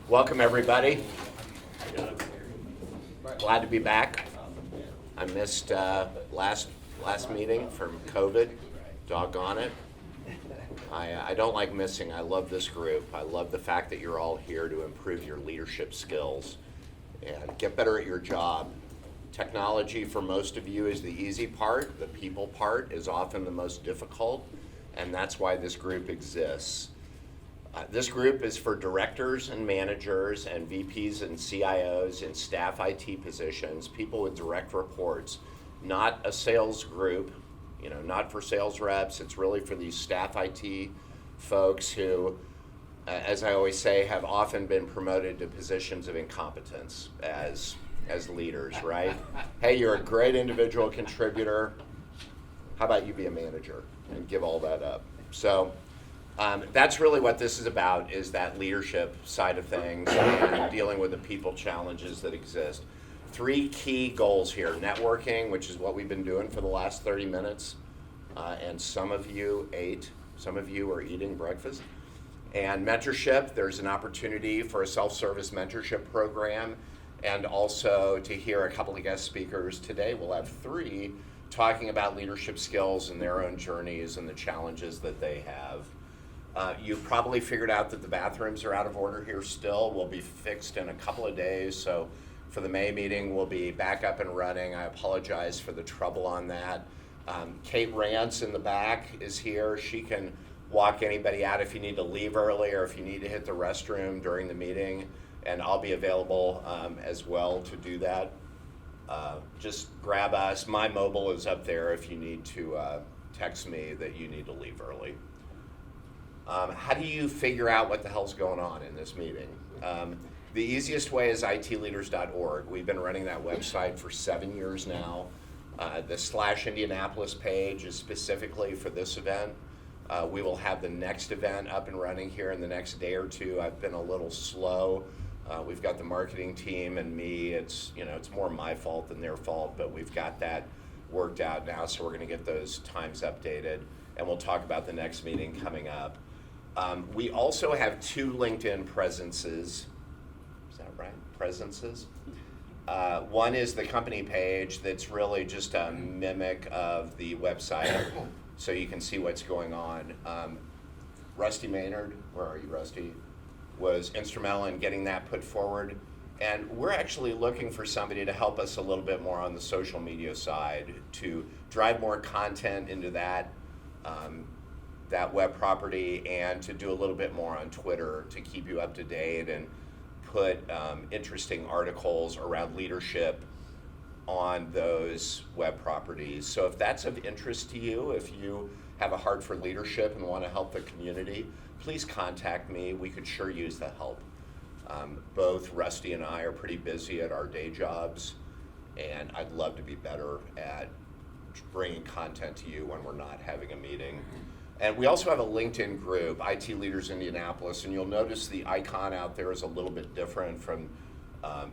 Welcome, everybody. Glad to be back. I missed last meeting from COVID. Doggone it. I don't like missing. I love this group. I love the fact that you're all here to improve your leadership skills and get better at your job. Technology for most of you is the easy part. The people part is often the most difficult, and that's why this group exists. This group is for directors and managers and VPs and CIOs in staff IT positions, people with direct reports, not a sales group, not for sales reps. It's really for these staff IT folks who, as I always say, have often been promoted to positions of incompetence as leaders, right? Hey, you're a great individual contributor. How about you be a manager and give all that up? So that's really what this is about, is that leadership side of things and dealing with the people challenges that exist. 3 key goals here: networking, which is what we've been doing for the last 30 minutes, and some of you ate, some of you are eating breakfast. And mentorship, there's an opportunity for a self-service mentorship program, and also to hear a couple of guest speakers today. We'll have 3 talking about leadership skills and their own journeys and the challenges that they have. You've probably figured out that the bathrooms are out of order here still. Will be fixed in a couple of days, so for the May meeting, we'll be back up and running. I apologize for the trouble on that. Kate Rance in the back is here. She can walk anybody out if you need to leave early or if you need to hit the restroom during the meeting, and I'll be available as well to do that. Just grab us. My mobile is up there if you need to text me that you need to leave early. How do you figure out what the hell's going on in this meeting? The easiest way is itleaders.org. We've been running that website for 7 years now. The /Indianapolis page is specifically for this event. We will have the next event up and running here in the next day or 2. I've been a little slow. We've got the marketing team and me. It's more my fault than their fault, but we've got that worked out now, so we're going to get those times updated, and we'll talk about the next meeting coming up. We also have 2 LinkedIn presences. Is that right? Presences? One is the company page that's really just a mimic of the website, so you can see what's going on. Rusty Maynard, where are you, Rusty, was instrumental in getting that put forward. And we're actually looking for somebody to help us a little bit more on the social media side to drive more content into that web property, and to do a little bit more on Twitter to keep you up to date and put interesting articles around leadership on those web properties. So if that's of interest to you, if you have a heart for leadership and want to help the community, please contact me. We could sure use the help. Both Rusty and I are pretty busy at our day jobs, and I'd love to be better at bringing content to you when we're not having a meeting. And we also have a LinkedIn group, IT Leaders Indianapolis, and you'll notice the icon out there is a little bit different from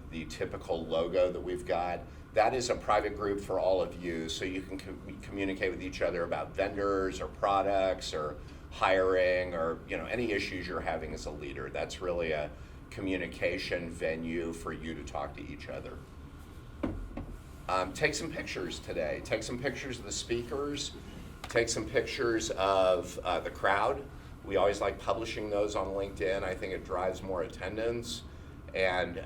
the typical logo that we've got. That is a private group for all of you, so you can communicate with each other about vendors or products or hiring or any issues you're having as a leader. That's really a communication venue for you to talk to each other. Take some pictures today. Take some pictures of the speakers. Take some pictures of the crowd. We always like publishing those on LinkedIn. I think it drives more attendance, and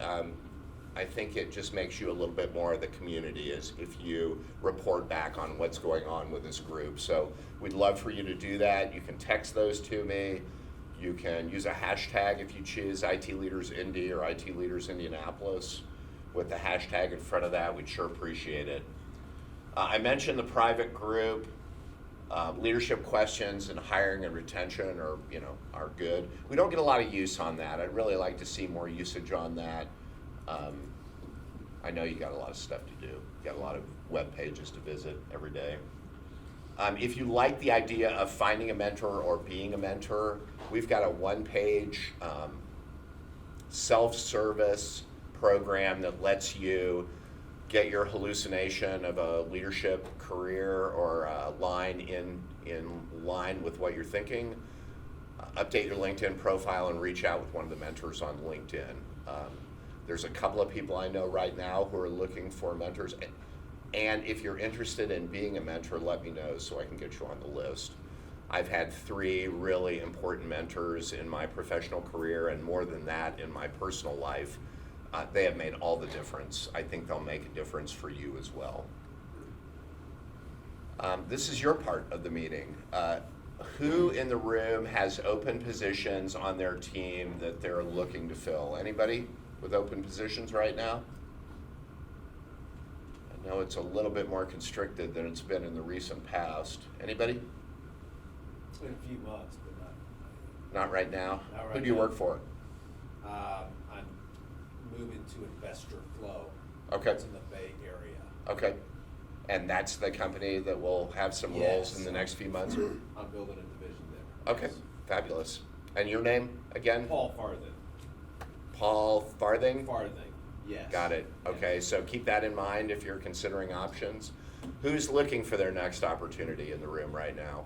I think it just makes you a little bit more of the community as if you report back on what's going on with this group. So we'd love for you to do that. You can text those to me. You can use a hashtag if you choose IT Leaders Indy or IT Leaders Indianapolis with the hashtag in front of that. We'd sure appreciate it. I mentioned the private group. Leadership questions and hiring and retention are good. We don't get a lot of use on that. I'd really like to see more usage on that. I know you got a lot of stuff to do. You got a lot of web pages to visit every day. If you like the idea of finding a mentor or being a mentor, we've got a one-page self-service program that lets you get your hallucination of a leadership career or a line in line with what you're thinking, update your LinkedIn profile, and reach out with one of the mentors on LinkedIn. There's a couple of people I know right now who are looking for mentors. And if you're interested in being a mentor, let me know so I can get you on the list. I've had 3 really important mentors in my professional career, and more than that in my personal life. They have made all the difference. I think they'll make a difference for you as well. This is your part of the meeting. Who in the room has open positions on their team that they're looking to fill? Anybody with open positions right now? I know it's a little bit more constricted than it's been in the recent past. Anybody? It's been a few months, but Not right now? Not right Who do you now. work for? I'm moving to Investor Flow. Okay. It's in the Bay Area. Okay. And that's the company that will have some roles in the next few months? I'm building a division there. Okay, fabulous. And your name again? Paul Farthing. Paul Farthing? Farthing, yes. Got it. Okay, so keep that in mind if you're considering options. Who's looking for their next opportunity in the room right now?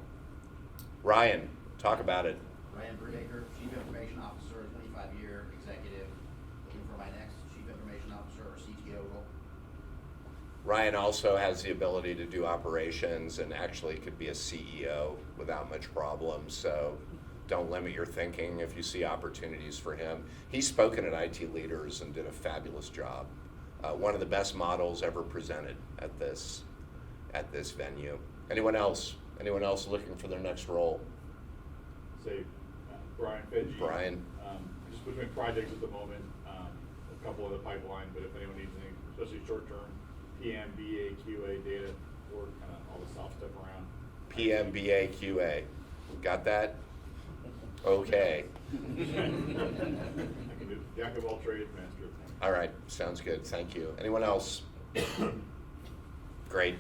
Ryan, talk about it. Ryan Brubaker, Chief Information Officer, 25-year executive, looking for my next Chief Information Officer or CTO role. Ryan also has the ability to do operations and actually could be a CEO without much problem, so don't limit your thinking if you see opportunities for him. He's spoken at IT Leaders and did a fabulous job. One of the best models ever presented at this venue. Anyone else? Anyone else looking for their next role? Say, Brian Fedge. Brian. Just between projects at the moment, a couple of the pipeline, but if anyone needs anything, especially short-term, PM, BA, QA, data, or kind of all the soft stuff around. PM, BA, QA. Got that? Okay. I can do jack of all trades, master of none. All right, sounds good, thank you. Anyone else? Great,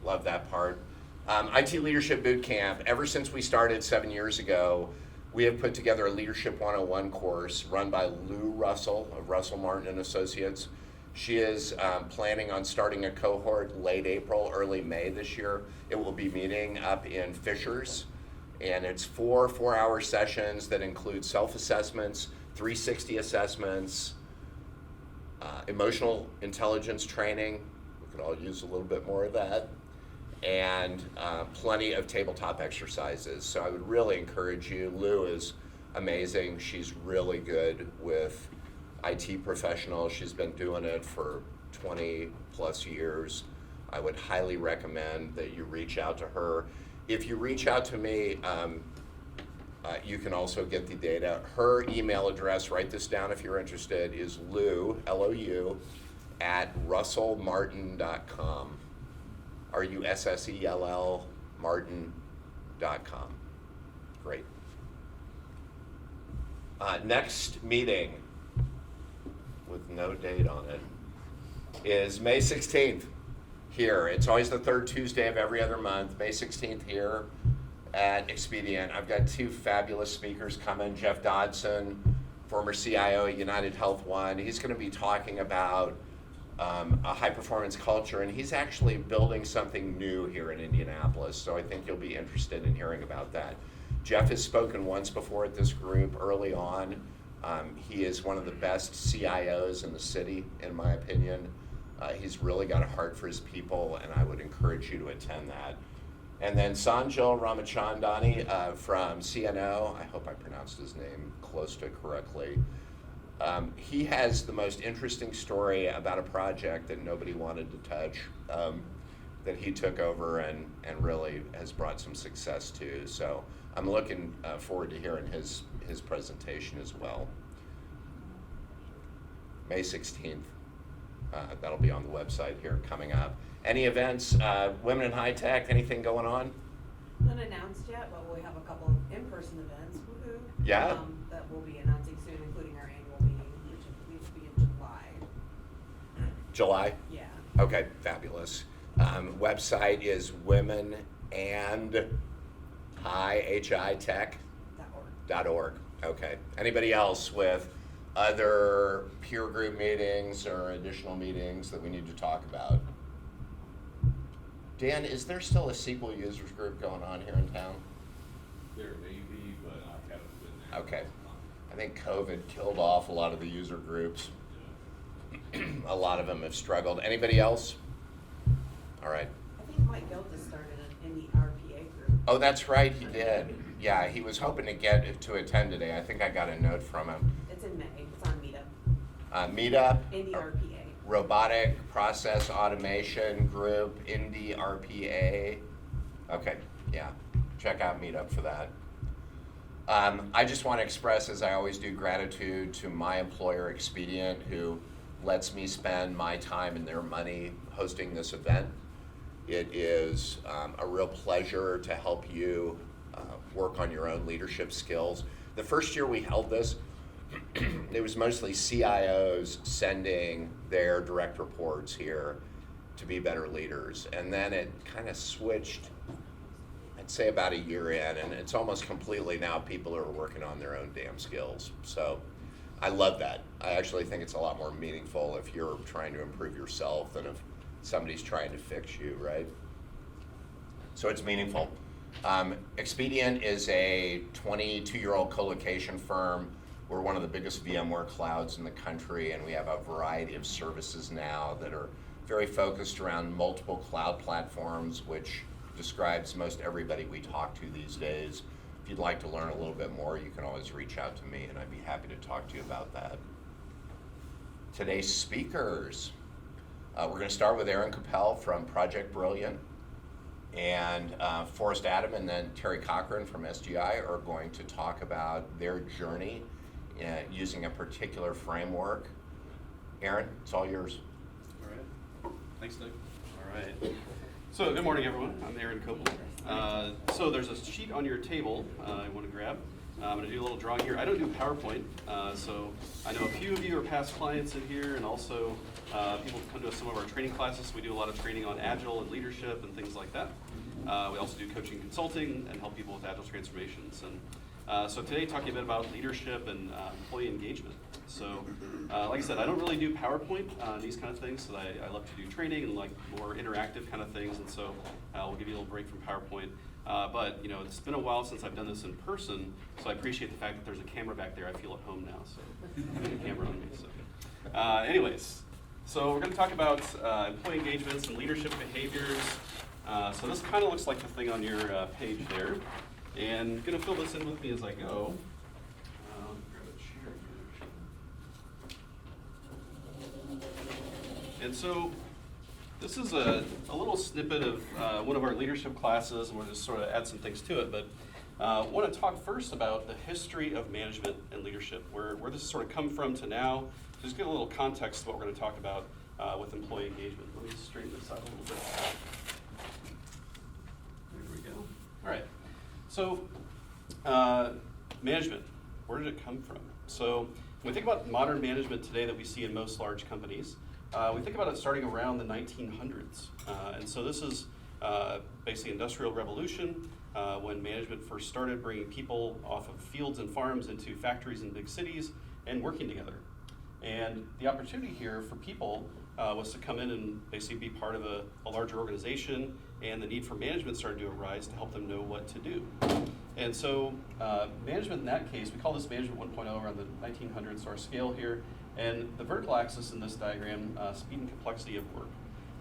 love that part. IT Leadership Boot Camp, ever since we started 7 years ago, we have put together a Leadership 101 course run by Lou Russell of Russell Martin and Associates. She is planning on starting a cohort late April, early May this year. It will be meeting up in Fishers, and it's 4 4-hour sessions that include self-assessments, 360 assessments, emotional intelligence training. We could all use a little bit more of that, and plenty of tabletop exercises. So I would really encourage you. Lou is amazing. She's really good with IT professionals. She's been doing it for 20 plus years. I would highly recommend that you reach out to her. If you reach out to me, you can also get the data. Her email address, write this down if you're interested, is Lou, L-O-U, at russellmartin.com. RUSSELL Martin.com. Great. Next meeting, with no date on it, is May 16th here. It's always the third Tuesday of every other month. May 16th here at Expedient. I've got 2 fabulous speakers coming. Jeff Dodson, former CIO at United Health One. He's going to be talking about a high-performance culture, and he's actually building something new here in Indianapolis, so I think you'll be interested in hearing about that. Jeff has spoken once before at this group early on. He is one of the best CIOs in the city, in my opinion. He's really got a heart for his people, and I would encourage you to attend that. And then Sanjil Ramachandani from CNO, I hope I pronounced his name close to correctly. He has the most interesting story about a project that nobody wanted to touch, that he took over and really has brought some success to. So I'm looking forward to hearing his presentation as well. May 16th. That'll be on the website here coming up. Any events, Women in High Tech, anything going on? Not announced yet, but we have a couple of in-person events, woohoo. Yeah. That we'll be announcing soon, including our annual meeting, which I believe will be in July. July? Yeah. Okay, fabulous. Website is and hightech.org. .org. Okay. Anybody else with other peer group meetings or additional meetings that we need to talk about? Dan, is there still a SQL users group going on here in town? There may be, but I haven't been there. Okay. I think COVID killed off a lot of the user groups. A lot of them have struggled. Anybody else? All right. I think Mike Gill just started in the RPA group. Oh, that's right, he did. Yeah, he was hoping to get to attend today. I think I got a note from him. It's in May. It's on Meetup. Meetup. In the RPA. Robotic Process Automation Group, Indy RPA. Okay, yeah, check out Meetup for that. I just want to express, as I always do, gratitude to my employer, Expedient, who lets me spend my time and their money hosting this event. It is a real pleasure to help you work on your own leadership skills. The first year we held this, it was mostly CIOs sending their direct reports here to be better leaders. And then it kind of switched, I'd say about a year in, and it's almost completely now people are working on their own damn skills. So I love that. I actually think it's a lot more meaningful if you're trying to improve yourself than if somebody's trying to fix you, right? So it's meaningful. Expedient is a 22-year-old co-location firm. We're one of the biggest VMware clouds in the country, and we have a variety of services now that are very focused around multiple cloud platforms, which describes most everybody we talk to these days. If you'd like to learn a little bit more, you can always reach out to me, and I'd be happy to talk to you about that. Today's speakers. We're going to start with Aaron Kopel from Project Brilliant, and Forrest Adam and then Teri Cochran from SGI are going to talk about their journey using a particular framework. Aaron, it's all yours. All right. Thanks, Doug. All right. So, good morning, everyone. I'm Aaron Kopel. So, there's a sheet on your table I want to grab. I'm going to do a little drawing here. I don't do PowerPoint, so I know a few of you are past clients in here, and also people come to some of our training classes. We do a lot of training on Agile and leadership and things like that. We also do coaching, consulting, and help people with Agile transformations. And so today, talking a bit about leadership and employee engagement. So, like I said, I don't really do PowerPoint, these kind of things, so I love to do training and like more interactive kind of things, and so we'll give you a little break from PowerPoint. But you know, it's been a while since I've done this in person, so I appreciate the fact that there's a camera back there. I feel at home now, so there's a camera on me. So, anyways, so we're going to talk about employee engagements and leadership behaviors. So this kind of looks like the thing on your page there, and I'm going to fill this in with me as I go. Grab a chair here. And so this is a little snippet of one of our leadership classes, and we'll just sort of add some things to it. But I want to talk first about the history of management and leadership, where this has sort of come from to now. Just get a little context to what we're going to talk about with employee engagement. Let me straighten this out a little bit. There we go. All right. So management, where did it come from? So when we think about modern management today that we see in most large companies, we think about it starting around the 1900s. And so this is basically Industrial Revolution, when management first started bringing people off of fields and farms into factories in big cities and working together. And the opportunity here for people was to come in and basically be part of a larger organization, and the need for management started to arise to help them know what to do. And so management in that case, we call this management 1.0 around the 1900s, so our scale here. And the vertical axis in this diagram, speed and complexity of work.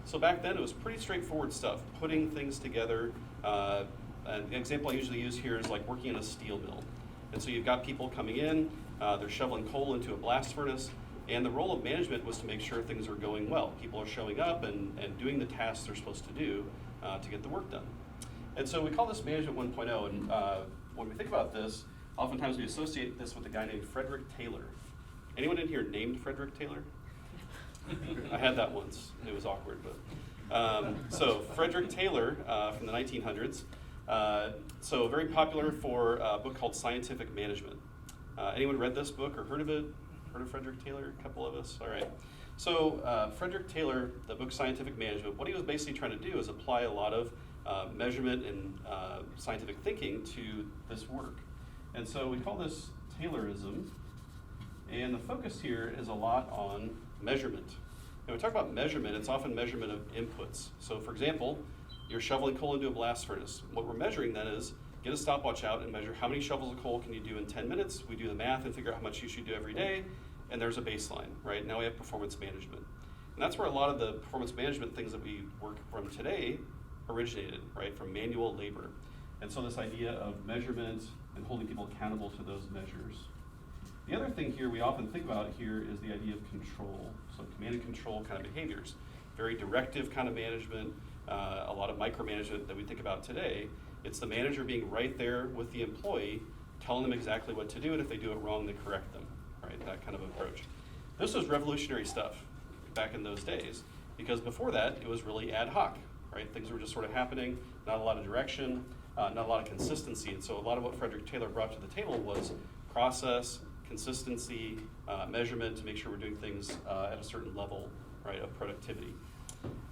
So back then it was pretty straightforward stuff, putting things together. An example I usually use here is like working in a steel mill. And so you've got people coming in, they're shoveling coal into a blast furnace, and the role of management was to make sure things are going well. People are showing up and doing the tasks they're supposed to do to get the work done. And so we call this management 1.0, and when we think about this, oftentimes we associate this with a guy named Frederick Taylor. Anyone in here named Frederick Taylor? I had that once. It was awkward, but so Frederick Taylor from the 1900s. So very popular for a book called Scientific Management. Anyone read this book or heard of it? Heard of Frederick Taylor? A couple of us. All right. So Frederick Taylor, the book Scientific Management, what he was basically trying to do is apply a lot of measurement and scientific thinking to this work. And so we call this Taylorism, and the focus here is a lot on measurement. When we talk about measurement, it's often measurement of inputs. So for example, you're shoveling coal into a blast furnace. What we're measuring then is get a stopwatch out and measure how many shovels of coal can you do in 10 minutes. We do the math and figure out how much you should do every day, and there's a baseline, right? Now we have performance management. And that's where a lot of the performance management things that we work from today originated, right, from manual labor. And so this idea of measurement and holding people accountable to those measures. The other thing here we often think about here is the idea of control. So command and control kind of behaviors. Very directive kind of management, a lot of micromanagement that we think about today. It's the manager being right there with the employee, telling them exactly what to do, and if they do it wrong, they correct them, right? That kind of approach. This was revolutionary stuff back in those days, because before that, it was really ad hoc, right? Things were just sort of happening, not a lot of direction, not a lot of consistency. And so a lot of what Frederick Taylor brought to the table was process, consistency, measurement to make sure we're doing things at a certain level, right, of productivity.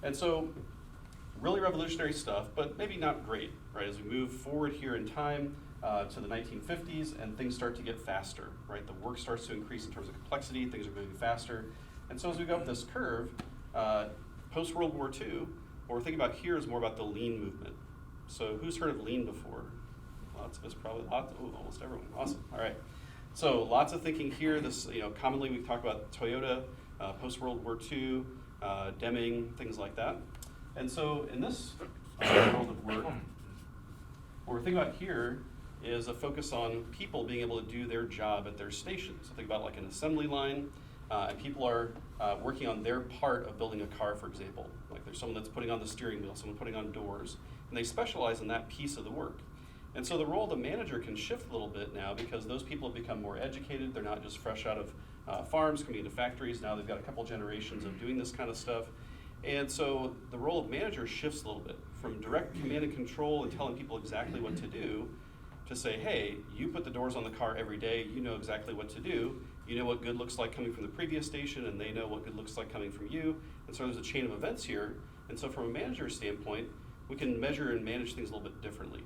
And so really revolutionary stuff, but maybe not great, right? As we move forward here in time to the 1950s and things start to get faster, right? The work starts to increase in terms of complexity, things are moving faster. And so as we go up this curve, post-World War II, what we're thinking about here is more about the lean movement. So who's heard of lean before? Lots of us probably, almost everyone, awesome, all right. So lots of thinking here. This, commonly we talk about Toyota, post-World War II, Deming, things like that. And so in this world of work, what we're thinking about here is a focus on people being able to do their job at their station. So think about like an assembly line, and people are working on their part of building a car, for example. Like there's someone that's putting on the steering wheel, someone putting on doors, and they specialize in that piece of the work. And so the role of the manager can shift a little bit now because those people have become more educated. They're not just fresh out of farms coming into factories. Now they've got a couple generations of doing this kind of stuff. And so the role of manager shifts a little bit from direct command and control and telling people exactly what to do to say, hey, you put the doors on the car every day, you know exactly what to do, you know what good looks like coming from the previous station, and they know what good looks like coming from you. And so there's a chain of events here. And so from a manager's standpoint, we can measure and manage things a little bit differently,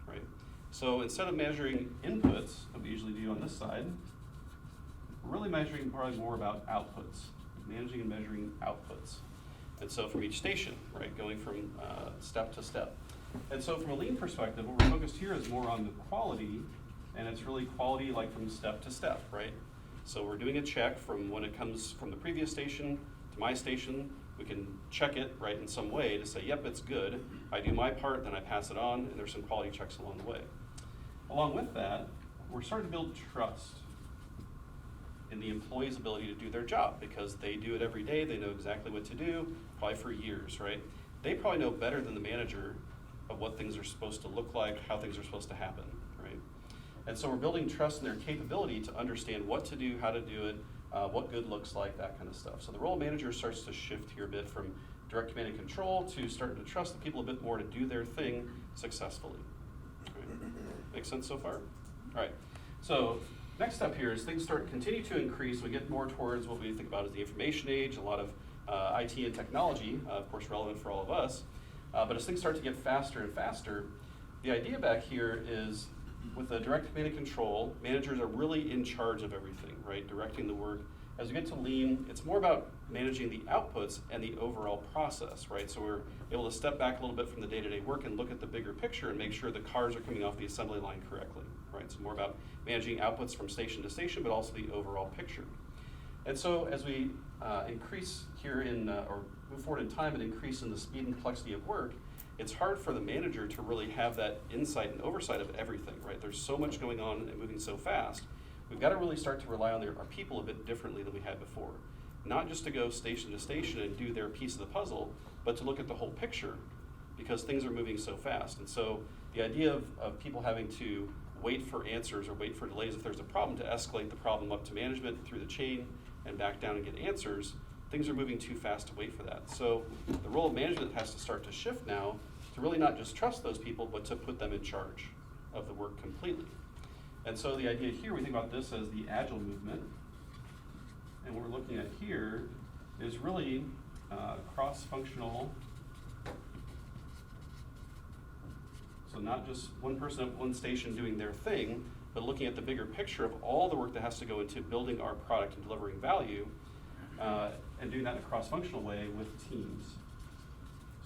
right? So instead of measuring inputs that we usually do on this side, we're really measuring probably more about outputs, managing and measuring outputs. And so from each station, right, going from step to step. And so from a lean perspective, what we're focused here is more on the quality, and it's really quality like from step to step, right? So we're doing a check from when it comes from the previous station to my station. We can check it, right, in some way to say, yep, it's good. I do my part, then I pass it on, and there's some quality checks along the way. Along with that, we're starting to build trust in the employee's ability to do their job because they do it every day. They know exactly what to do, probably for years, right? They probably know better than the manager of what things are supposed to look like, how things are supposed to happen, right? And so we're building trust in their capability to understand what to do, how to do it, what good looks like, that kind of stuff. So the role of manager starts to shift here a bit from direct command and control to starting to trust the people a bit more to do their thing successfully. Right? Make sense so far? All right. So next step here is things continue to increase. We get more towards what we think about as the information age, a lot of IT and technology, of course relevant for all of us. But as things start to get faster and faster, the idea back here is with the direct command and control, managers are really in charge of everything, right? Directing the work. As we get to lean, it's more about managing the outputs and the overall process, right? So we're able to step back a little bit from the day-to-day work and look at the bigger picture and make sure the cars are coming off the assembly line correctly, right? So more about managing outputs from station to station, but also the overall picture. And so as we increase here or move forward in time and increase in the speed and complexity of work, it's hard for the manager to really have that insight and oversight of everything, right? There's so much going on and moving so fast. We've got to really start to rely on our people a bit differently than we had before. Not just to go station to station and do their piece of the puzzle, but to look at the whole picture because things are moving so fast. And so the idea of people having to wait for answers or wait for delays if there's a problem to escalate the problem up to management through the chain and back down and get answers, things are moving too fast to wait for that. So the role of management has to start to shift now to really not just trust those people, but to put them in charge of the work completely. And so the idea here, we think about this as the Agile movement. And what we're looking at here is really cross-functional So not just one person at one station doing their thing, but looking at the bigger picture of all the work that has to go into building our product and delivering value, and doing that in a cross-functional way with teams.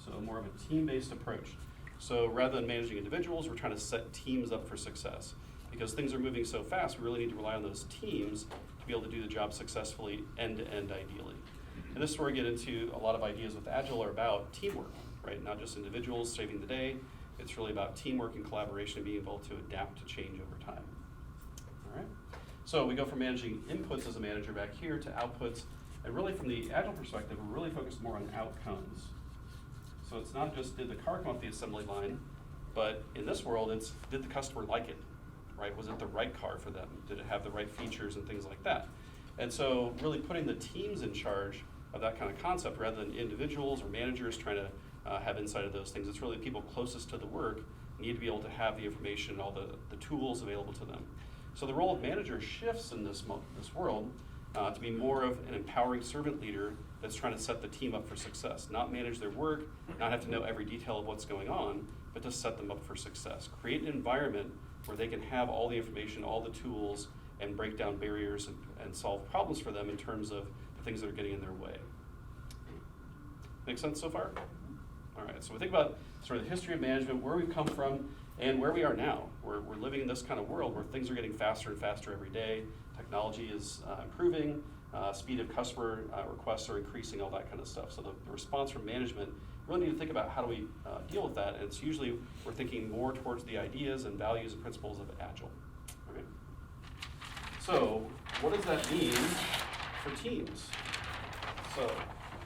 So more of a team-based approach. So rather than managing individuals, we're trying to set teams up for success. Because things are moving so fast, we really need to rely on those teams to be able to do the job successfully end-to-end ideally. And this is where we get into a lot of ideas with Agile are about teamwork, right? Not just individuals saving the day. It's really about teamwork and collaboration and being able to adapt to change over time. All right? So we go from managing inputs as a manager back here to outputs. And really from the Agile perspective, we're really focused more on outcomes. So it's not just did the car come off the assembly line, but in this world, it's did the customer like it, right? Was it the right car for them? Did it have the right features and things like that? And so really putting the teams in charge of that kind of concept rather than individuals or managers trying to have insight of those things. It's really people closest to the work need to be able to have the information and all the tools available to them. So the role of manager shifts in this world to be more of an empowering servant leader that's trying to set the team up for success, not manage their work, not have to know every detail of what's going on, but to set them up for success. Create an environment where they can have all the information, all the tools, and break down barriers and solve problems for them in terms of the things that are getting in their way. Make sense so far? All right, so we think about sort of the history of management, where we've come from, and where we are now. We're living in this kind of world where things are getting faster and faster every day. Technology is improving, speed of customer requests are increasing, all that kind of stuff. So the response from management, we really need to think about how do we deal with that, and it's usually we're thinking more towards the ideas and values and principles of Agile. All right? So what does that mean for teams? So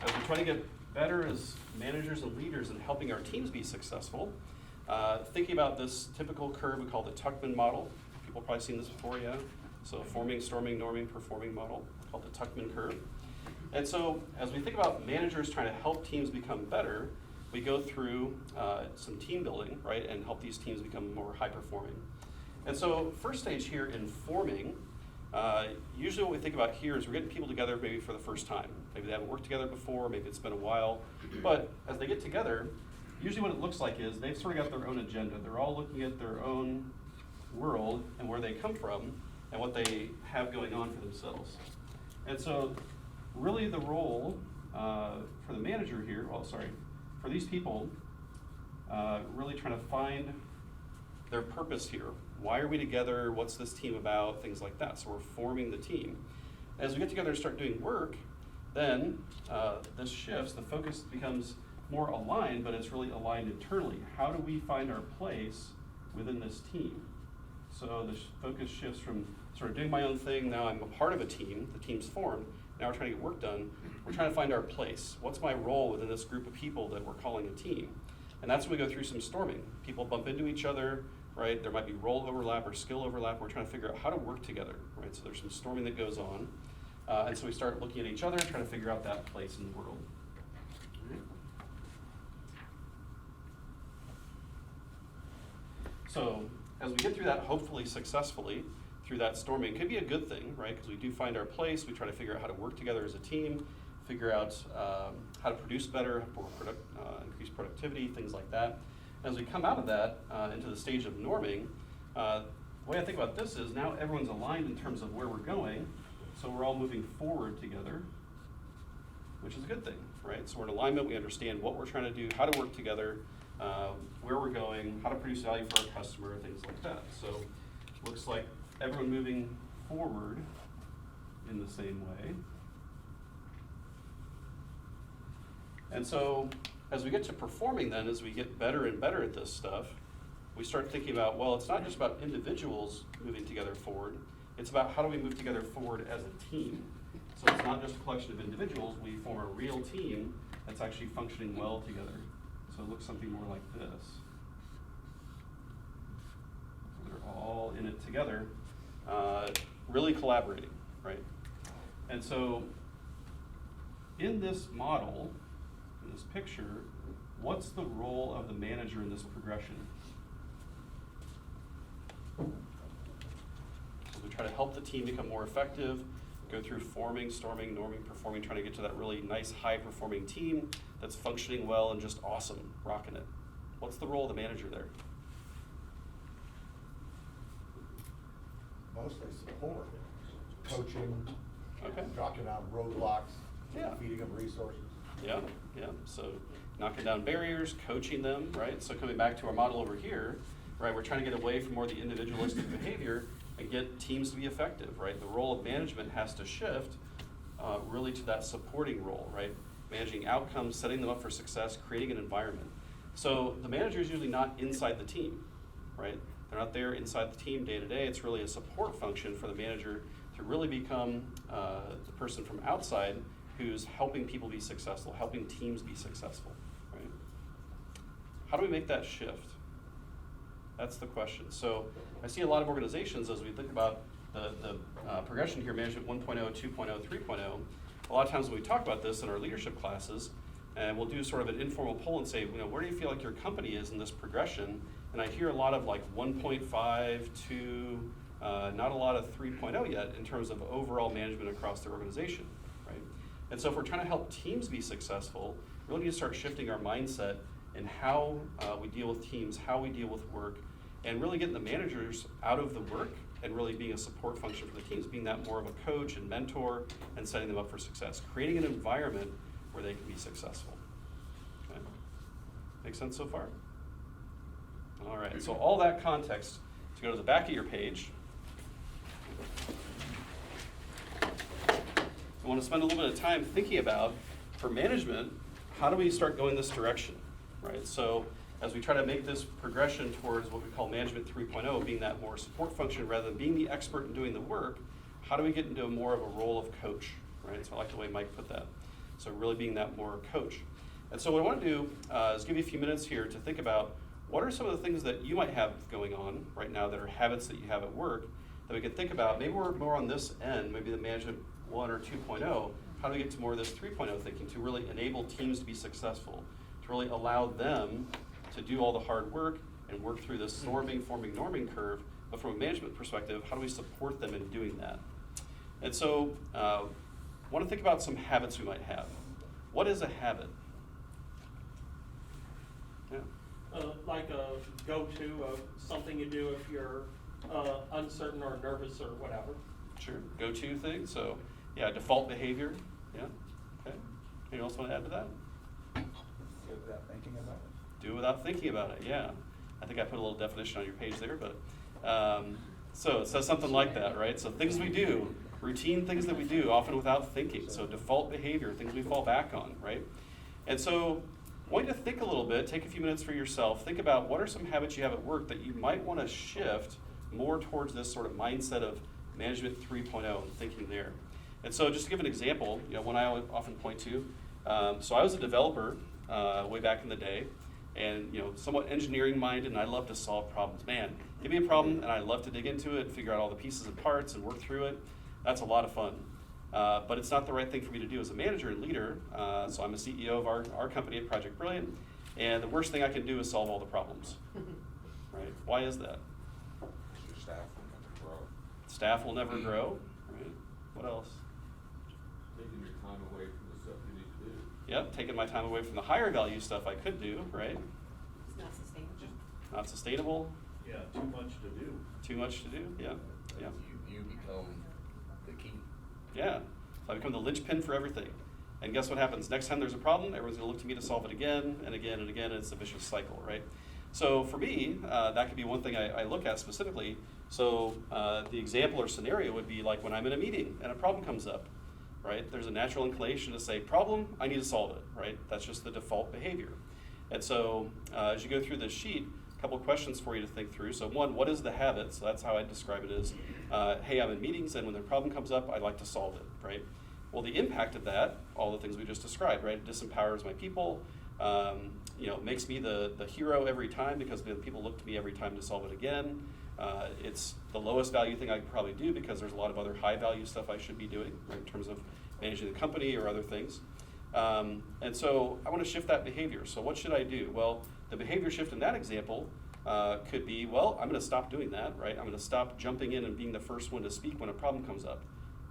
as we try to get better as managers and leaders in helping our teams be successful, thinking about this typical curve we call the Tuckman model. People have probably seen this before, yeah? So forming, storming, norming, performing model called the Tuckman curve. And so as we think about managers trying to help teams become better, we go through some team building, right, and help these teams become more high performing. And so first stage here in forming, usually what we think about here is we're getting people together maybe for the first time. Maybe they haven't worked together before, maybe it's been a while. But as they get together, usually what it looks like is they've sort of got their own agenda. They're all looking at their own world and where they come from and what they have going on for themselves. And so really the role for the manager here, for these people, really trying to find their purpose here. Why are we together? What's this team about? Things like that. So we're forming the team. As we get together and start doing work, then this shifts. The focus becomes more aligned, but it's really aligned internally. How do we find our place within this team? So the focus shifts from sort of doing my own thing, now I'm a part of a team, the team's formed, now we're trying to get work done, we're trying to find our place. What's my role within this group of people that we're calling a team? And that's when we go through some storming. People bump into each other, right? There might be role overlap or skill overlap. We're trying to figure out how to work together, right? So there's some storming that goes on. And so we start looking at each other and trying to figure out that place in the world. So as we get through that, hopefully successfully, through that storming, it could be a good thing, right? Because we do find our place, we try to figure out how to work together as a team, figure out how to produce better, increase productivity, things like that. As we come out of that into the stage of norming, the way I think about this is now everyone's aligned in terms of where we're going, so we're all moving forward together, which is a good thing, right? So we're in alignment, we understand what we're trying to do, how to work together, where we're going, how to produce value for our customer, things like that. So it looks like everyone moving forward in the same way. And so as we get to performing then, as we get better and better at this stuff, we start thinking about, well, it's not just about individuals moving together forward, it's about how do we move together forward as a team. So it's not just a collection of individuals, we form a real team that's actually functioning well together. So it looks something more like this. They're all in it together, really collaborating, right? And so in this model, in this picture, what's the role of the manager in this progression? So we try to help the team become more effective, go through forming, storming, norming, performing, trying to get to that really nice, high-performing team that's functioning well and just awesome, rocking it. What's the role of the manager there? mostly support, coaching, Okay. knocking down roadblocks, Yeah. feeding them resources. Yeah, yeah, so knocking down barriers, coaching them, right? So coming back to our model over here, right, we're trying to get away from more the individualistic behavior and get teams to be effective, right? The role of management has to shift really to that supporting role, right? Managing outcomes, setting them up for success, creating an environment. So the manager is usually not inside the team, right? They're not there inside the team day to day. It's really a support function for the manager to really become the person from outside who's helping people be successful, helping teams be successful, right? How do we make that shift? That's the question. So I see a lot of organizations as we think about the progression here, management 1.0, 2.0, 3.0. A lot of times when we talk about this in our leadership classes, and we'll do sort of an informal poll and say, you know, where do you feel like your company is in this progression? And I hear a lot of like 1.5 to not a lot of 3.0 yet in terms of overall management across their organization, right? And so if we're trying to help teams be successful, we really need to start shifting our mindset in how we deal with teams, how we deal with work, and really getting the managers out of the work and really being a support function for the teams, being that more of a coach and mentor and setting them up for success, creating an environment where they can be successful. Okay. Make sense so far? All right, so all that context, to go to the back of your page, I want to spend a little bit of time thinking about, for management, how do we start going this direction, right? So as we try to make this progression towards what we call management 3.0, being that more support function rather than being the expert in doing the work, how do we get into more of a role of coach, right? So I like the way Mike put that. So really being that more coach. And so what I want to do is give you a few minutes here to think about what are some of the things that you might have going on right now that are habits that you have at work that we could think about. Maybe we're more on this end, maybe the management 1 or 2.0. How do we get to more of this 3.0 thinking to really enable teams to be successful, to really allow them to do all the hard work and work through this forming, norming curve, but from a management perspective, how do we support them in doing that? And so, I want to think about some habits we might have. What is a habit? Yeah. Like a go-to of something you do if you're uncertain or nervous or whatever. Sure, go-to thing, so, yeah, default behavior, yeah, okay. Anyone else want to add to that? Do it without thinking about it. Do it without thinking about it, yeah. I think I put a little definition on your page there, but, so it says something like that, right? So things we do, routine things that we do, often without thinking. So default behavior, things we fall back on, right? And so I want you to think a little bit, take a few minutes for yourself, think about what are some habits you have at work that you might want to shift more towards this sort of mindset of management 3.0 and thinking there. And so just to give an example, you know, one I often point to, so I was a developer way back in the day, and you know, somewhat engineering minded, and I love to solve problems. Man, give me a problem, and I love to dig into it, figure out all the pieces and parts, and work through it. That's a lot of fun. But it's not the right thing for me to do as a manager and leader. So I'm a CEO of our company at Project Brilliant, and the worst thing I can do is solve all the problems. Right? Why is that? Your staff will never grow. Staff will never grow. Right? What else? Taking your time away from the stuff you need to do. Yep, taking my time away from the higher value stuff I could do, right? It's not sustainable. Not sustainable, Yeah, too much to do. too much to do, yeah, yeah. You become the key. Yeah, so I become the linchpin for everything. And guess what happens? Next time there's a problem, everyone's gonna look to me to solve it again and again and again, and it's a vicious cycle, right? So for me, that could be one thing I look at specifically. So the example or scenario would be like when I'm in a meeting and a problem comes up, right? There's a natural inclination to say, problem, I need to solve it, right? That's just the default behavior. And so as you go through this sheet, a couple of questions for you to think through. So one, what is the habit? So that's how I describe it as, hey, I'm in meetings, and when the problem comes up, I'd like to solve it, right? Well, the impact of that, all the things we just described, right? It disempowers my people, you know, makes me the hero every time because people look to me every time to solve it again. It's the lowest value thing I could probably do because there's a lot of other high value stuff I should be doing, right, in terms of managing the company or other things. And so I want to shift that behavior. So what should I do? Well, the behavior shift in that example could be, well, I'm going to stop doing that, right? I'm going to stop jumping in and being the first one to speak when a problem comes up.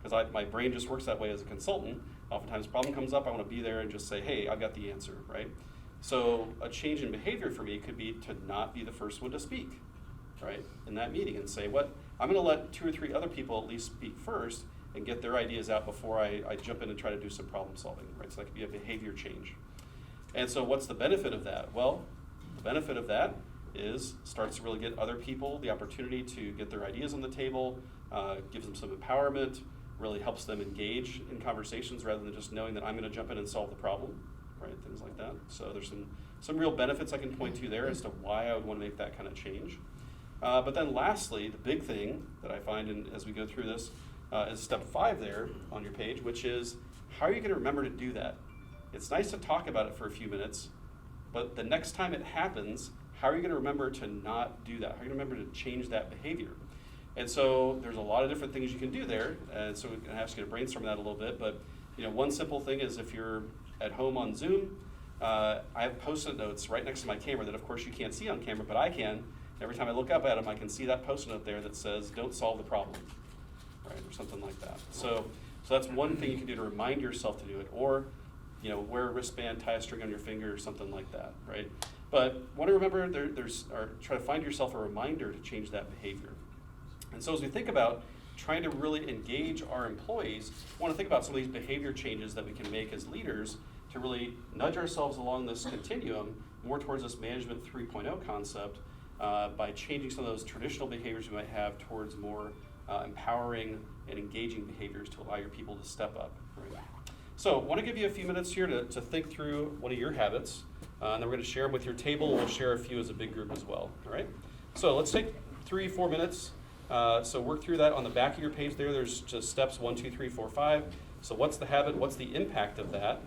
Because my brain just works that way as a consultant. Oftentimes a problem comes up, I want to be there and just say, hey, I've got the answer, right? So a change in behavior for me could be to not be the first one to speak, right, in that meeting and say, I'm gonna let 2 or 3 other people at least speak first and get their ideas out before I jump in and try to do some problem solving, right? So that could be a behavior change. And so what's the benefit of that? Well, the benefit of that is starts to really get other people the opportunity to get their ideas on the table, gives them some empowerment, really helps them engage in conversations rather than just knowing that I'm gonna jump in and solve the problem, right? Things like that. So there's some real benefits I can point to there as to why I would wanna make that kind of change. But then lastly, the big thing that I find as we go through this is step 5 there on your page, which is how are you gonna remember to do that? It's nice to talk about it for a few minutes, but the next time it happens, how are you gonna remember to not do that? How are you gonna remember to change that behavior? And so there's a lot of different things you can do there, and so we're gonna ask you to brainstorm that a little bit, but one simple thing is if you're at home on Zoom, I have Post-it notes right next to my camera that of course you can't see on camera, but I can. Every time I look up at them, I can see that Post-it note there that says, don't solve the problem, right, or something like that. So that's one thing you can do to remind yourself to do it, or wear a wristband, tie a string on your finger, or something like that, right? But want to remember, or try to find yourself a reminder to change that behavior. And so as we think about trying to really engage our employees, we want to think about some of these behavior changes that we can make as leaders to really nudge ourselves along this continuum more towards this management 3.0 concept by changing some of those traditional behaviors you might have towards more empowering and engaging behaviors to allow your people to step up. Right? So I want to give you a few minutes here to think through one of your habits, and then we're going to share them with your table. We'll share a few as a big group as well. All right? So let's take 3-4 minutes. So work through that on the back of your page there. There's just steps 1, 2, 3, 4, 5. So what's the habit? What's the impact of that?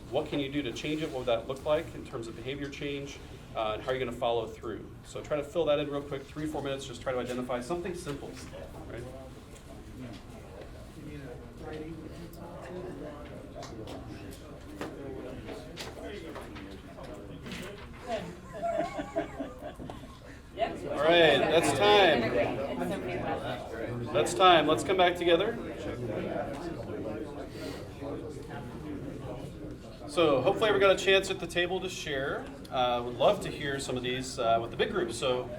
What can you do to change it? What would that look like in terms of behavior change? And how are you going to follow through? So try to fill that in real quick, 3-4 minutes. Just try to identify something simple. Right? All right, that's time. That's time. Let's come back together. So hopefully we got a chance at the table to share. Would love to hear some of these with the big group. So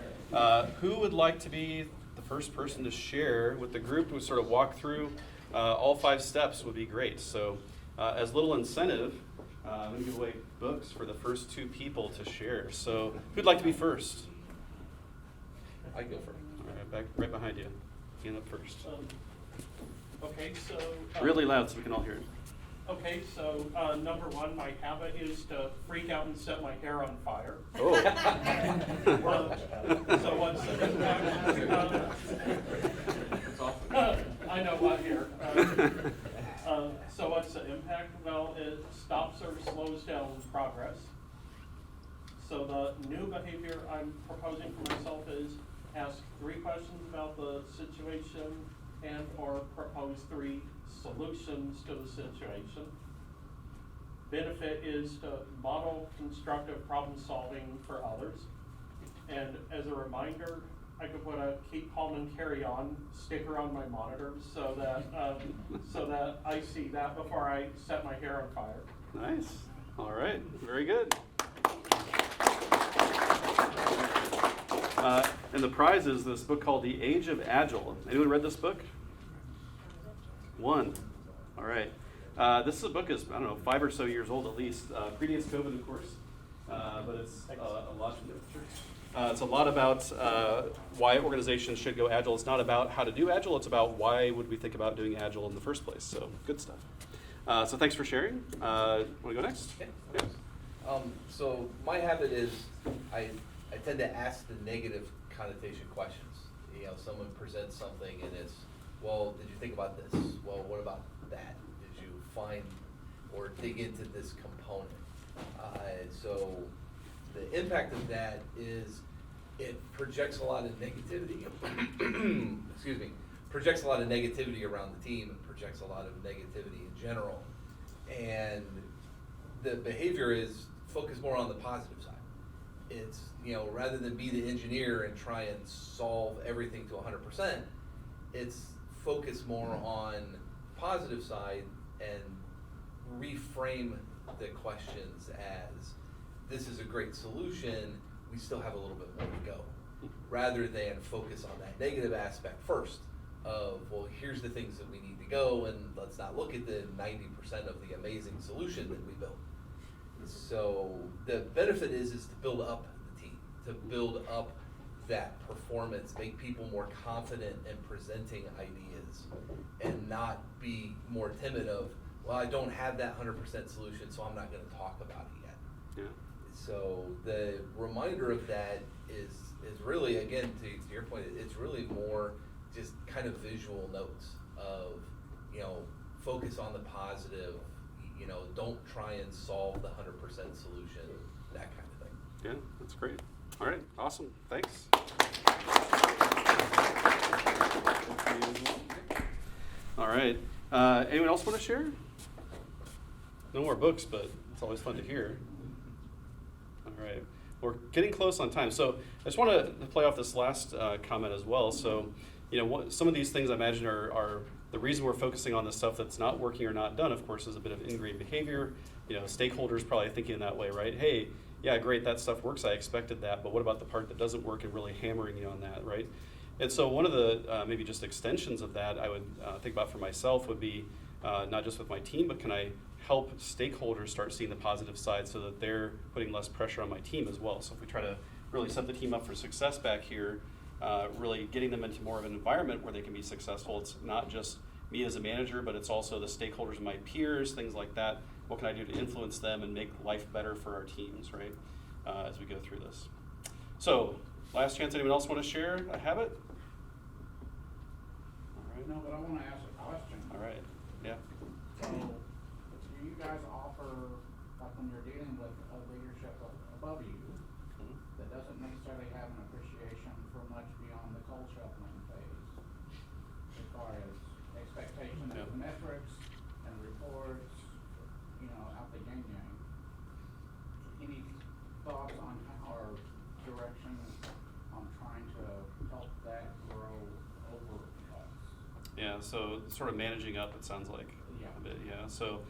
who would like to be the first person to share with the group? We sort of walk through all 5 steps would be great. So as little incentive, I'm going to give away books for the first 2 people to share. So who'd like to be first? I go first. All right, right behind you. Hand up first. Okay, so. Really loud so we can all hear it. Okay, so number 1, my habit is to freak out and set my hair on fire. Oh. So what's the impact? I know what here. So what's the impact? Well, it stops or slows down progress. So the new behavior I'm proposing for myself is ask 3 questions about the situation and or propose 3 solutions to the situation. Benefit is to model constructive problem solving for others. And as a reminder, I could put a keep calm and carry on sticker on my monitor so that I see that before I set my hair on fire. Nice. All right. Very good. And the prize is this book called The Age of Agile. Anyone read this book? 1. All right. This book is, 5 or so years old at least. Predates COVID, of course. But it's a lot about why organizations should go Agile. It's not about how to do Agile. It's about why would we think about doing Agile in the first place. So good stuff. So thanks for sharing. Want to go next? Yeah. So my habit is I tend to ask the negative connotation questions. Someone presents something and it's, well, did you think about this? Well, what about that? Did you find or dig into this component? So the impact of that is it projects a lot of negativity. Excuse me. Projects a lot of negativity around the team and projects a lot of negativity in general. And the behavior is focus more on the positive side. It's, rather than be the engineer and try and solve everything to 100%, it's focus more on positive side and reframe the questions as this is a great solution, we still have a little bit more to go. rather than focus on that negative aspect first of, well, here's the things that we need to go, and let's not look at the 90% of the amazing solution that we built. So the benefit is to build up the team, to build up that performance, make people more confident in presenting ideas, and not be more timid of, well, I don't have that 100% solution, so I'm not going to talk about it yet. Yeah. So the reminder of that is really, again, to your point, it's really more just kind of visual notes of, focus on the positive, don't try and solve the 100% solution, that kind of thing. Yeah, that's great. All right, awesome. Thanks. All right. Anyone else want to share? No more books, but it's always fun to hear. All right. We're getting close on time. So I just want to play off this last comment as well. So, some of these things I imagine are the reason we're focusing on the stuff that's not working or not done, of course, is a bit of ingrained behavior. Stakeholders probably thinking in that way, right? Hey, yeah, great, that stuff works, I expected that, but what about the part that doesn't work, and really hammering you on that, right? And so one of the maybe just extensions of that I would think about for myself would be not just with my team, but can I help stakeholders start seeing the positive side so that they're putting less pressure on my team as well. So if we try to really set the team up for success back here, really getting them into more of an environment where they can be successful. It's not just me as a manager, but it's also the stakeholders, my peers, things like that. What can I do to influence them and make life better for our teams, right, as we go through this. So, last chance, anyone else want to share a habit? All right. No, but I want to ask a question. All right, yeah. So, do you guys offer, like when you're dealing with a leadership above you, that doesn't necessarily have an appreciation for much beyond the cold shuffling phase, as far as expectation of metrics and reports, out the yin yang? Any thoughts on or direction on trying to help that grow over us? Yeah, so sort of managing up, it sounds like Yeah. a bit, yeah. So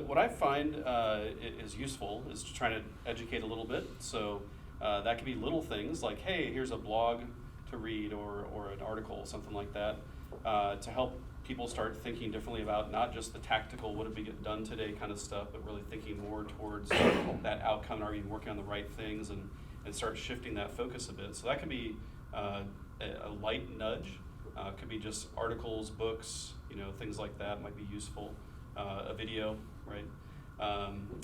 what I find is useful is to try to educate a little bit. So that could be little things like, hey, here's a blog to read or an article, something like that, to help people start thinking differently about not just the tactical, what did we get done today kind of stuff, but really thinking more towards that outcome, are you working on the right things, and start shifting that focus a bit. So that could be a light nudge. Could be just articles, books, things like that might be useful. A video, right?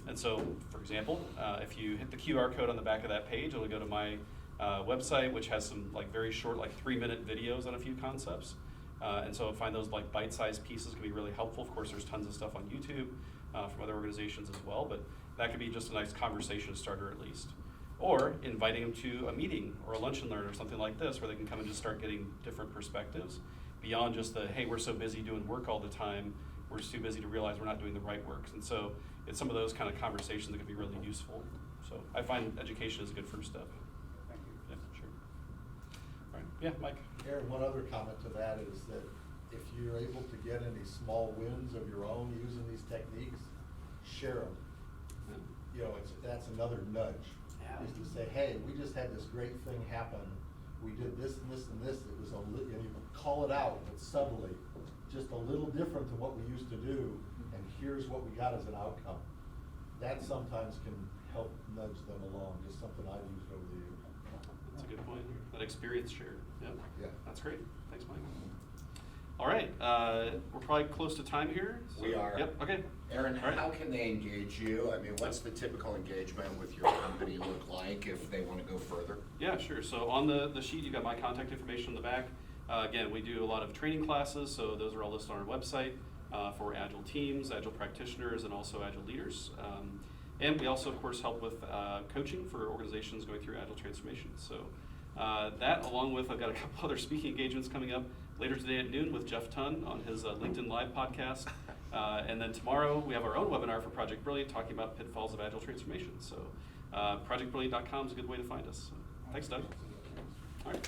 And so, for example, if you hit the QR code on the back of that page, it'll go to my website, which has some very short, 3-minute videos on a few concepts. And so I find those bite-sized pieces can be really helpful. Of course, there's tons of stuff on YouTube from other organizations as well, but that could be just a nice conversation starter at least. Or inviting them to a meeting or a lunch and learn or something like this where they can come and just start getting different perspectives beyond just the, hey, we're so busy doing work all the time, we're just too busy to realize we're not doing the right work. And so it's some of those kind of conversations that can be really useful. So I find education is a good first step. Thank you. Yeah, sure. All right, yeah, Mike. Aaron, one other comment to that is that if you're able to get any small wins of your own using these techniques, share them. That's another nudge. Is to say, hey, we just had this great thing happen. We did this and this and this. It was you call it out, but subtly, just a little different than what we used to do. And here's what we got as an outcome. That sometimes can help nudge them along. Just something I've used over the years. That's a good point. That experience shared. Yep. Yeah. That's great. Thanks, Mike. All right. We're probably close to time here. So, We are. Yep. Okay. Aaron, All right. how can they engage you? I mean, what's the typical engagement with your company look like if they want to go further? Yeah, sure. So on the sheet, you got my contact information on the back. Again, we do a lot of training classes, so those are all listed on our website for Agile teams, Agile practitioners, and also Agile leaders. And we also, of course, help with coaching for organizations going through Agile transformation. So that, along with, I've got a couple other speaking engagements coming up later today at noon with Jeff Tunn on his LinkedIn Live podcast. And then tomorrow, we have our own webinar for Project Brilliant talking about pitfalls of Agile transformation. So projectbrilliant.com is a good way to find us. So, thanks, Doug. All right.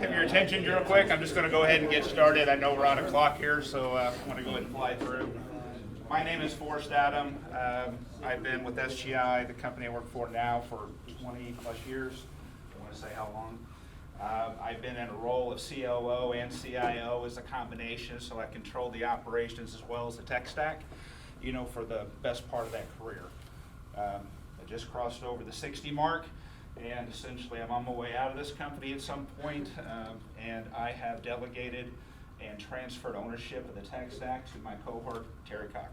Have your attention. attention real quick. I'm just going to go ahead and get started. I know we're on a clock here, so I'm going to go ahead and fly through. My name is Forrest Adam. I've been with SGI, the company I work for now, for 20 plus years. I want to say how long. I've been in a role of COO and CIO as a combination, so I control the operations as well as the tech stack, you know, for the best part of that career. I just crossed over the 60 mark, and essentially I'm on my way out of this company at some point, and I have delegated and transferred ownership of the tech stack to my cohort, Teri Cochran.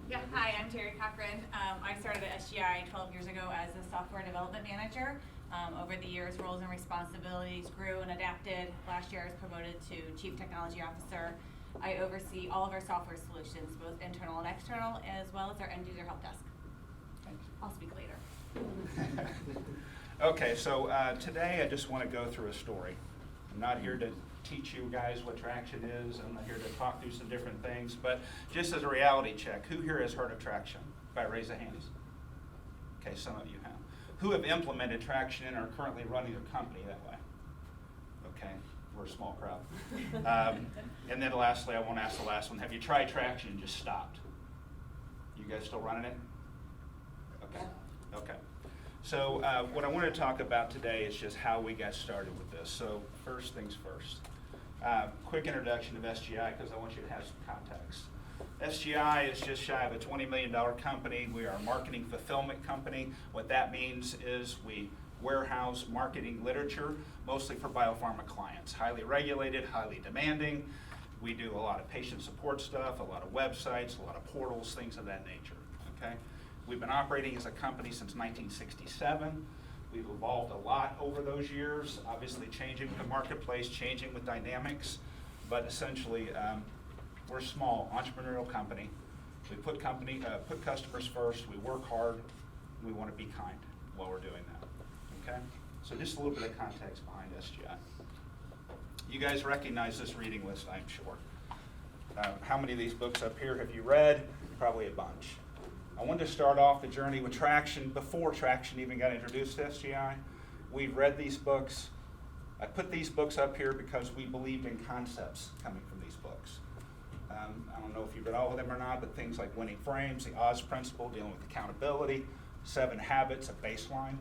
Yeah, hi, I'm Teri Cochran. I started at SGI 12 years ago as a software development manager. Over the years, roles and responsibilities grew and adapted. Last year, I was promoted to Chief Technology Officer. I oversee all of our software solutions, both internal and external, as well as our end user help desk. I'll speak later. Okay, so today I just want to go through a story. I'm not here to teach you guys what traction is. I'm not here to talk through some different things, but just as a reality check, who here has heard of traction? By raise of hands. Okay, some of you have. Who have implemented traction and are currently running their company that way? Okay, we're a small crowd. And then lastly, I won't ask the last one. Have you tried traction and just stopped? You guys still running it? Okay. Okay. So what I want to talk about today is just how we got started with this. So first things first. Quick introduction of SGI because I want you to have some context. SGI is just shy of a $20 million company. We are a marketing fulfillment company. What that means is we warehouse marketing literature, mostly for biopharma clients. Highly regulated, highly demanding. We do a lot of patient support stuff, a lot of websites, a lot of portals, things of that nature. Okay? We've been operating as a company since 1967. We've evolved a lot over those years, obviously changing with the marketplace, changing with dynamics, but essentially we're a small entrepreneurial company. We put customers first, we work hard, we want to be kind while we're doing that, okay? So just a little bit of context behind SGI. You guys recognize this reading list, I'm sure. How many of these books up here have you read? Probably a bunch. I wanted to start off the journey with Traction before Traction even got introduced to SGI. We've read these books. I put these books up here because we believed in concepts coming from these books. I don't know if you've read all of them or not, but things like Winning Frames, the Oz Principle, dealing with accountability, 7 Habits, a baseline.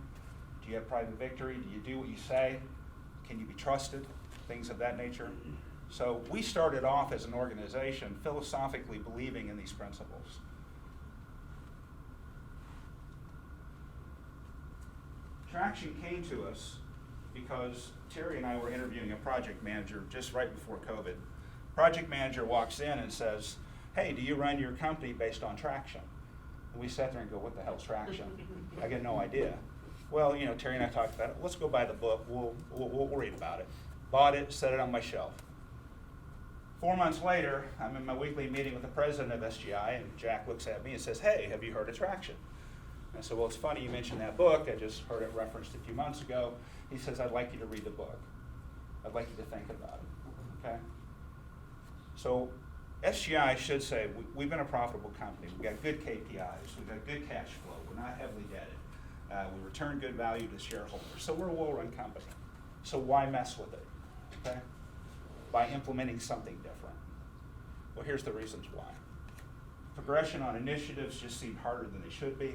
Do you have private victory? Do you do what you say? Can you be trusted? Things of that nature. So we started off as an organization philosophically believing in these principles. Traction came to us because Teri and I were interviewing a project manager just right before COVID. Project manager walks in and says, hey, do you run your company based on traction? And we sat there and go, what the hell's traction? I get no idea. Well, you know, Teri and I talked about it. Let's go buy the book. We'll read about it. Bought it, set it on my shelf. 4 months later, I'm in my weekly meeting with the president of SGI, and Jack looks at me and says, hey, have you heard of traction? And I said, well, it's funny you mentioned that book. I just heard it referenced a few months ago. He says, I'd like you to read the book. I'd like you to think about it, okay? So SGI, I should say, we've been a profitable company. We've got good KPIs. We've got good cash flow. We're not heavily debted. We return good value to shareholders. So we're a well-run company. So why mess with it, okay? By implementing something different. Well, here's the reasons why. Progression on initiatives just seem harder than they should be.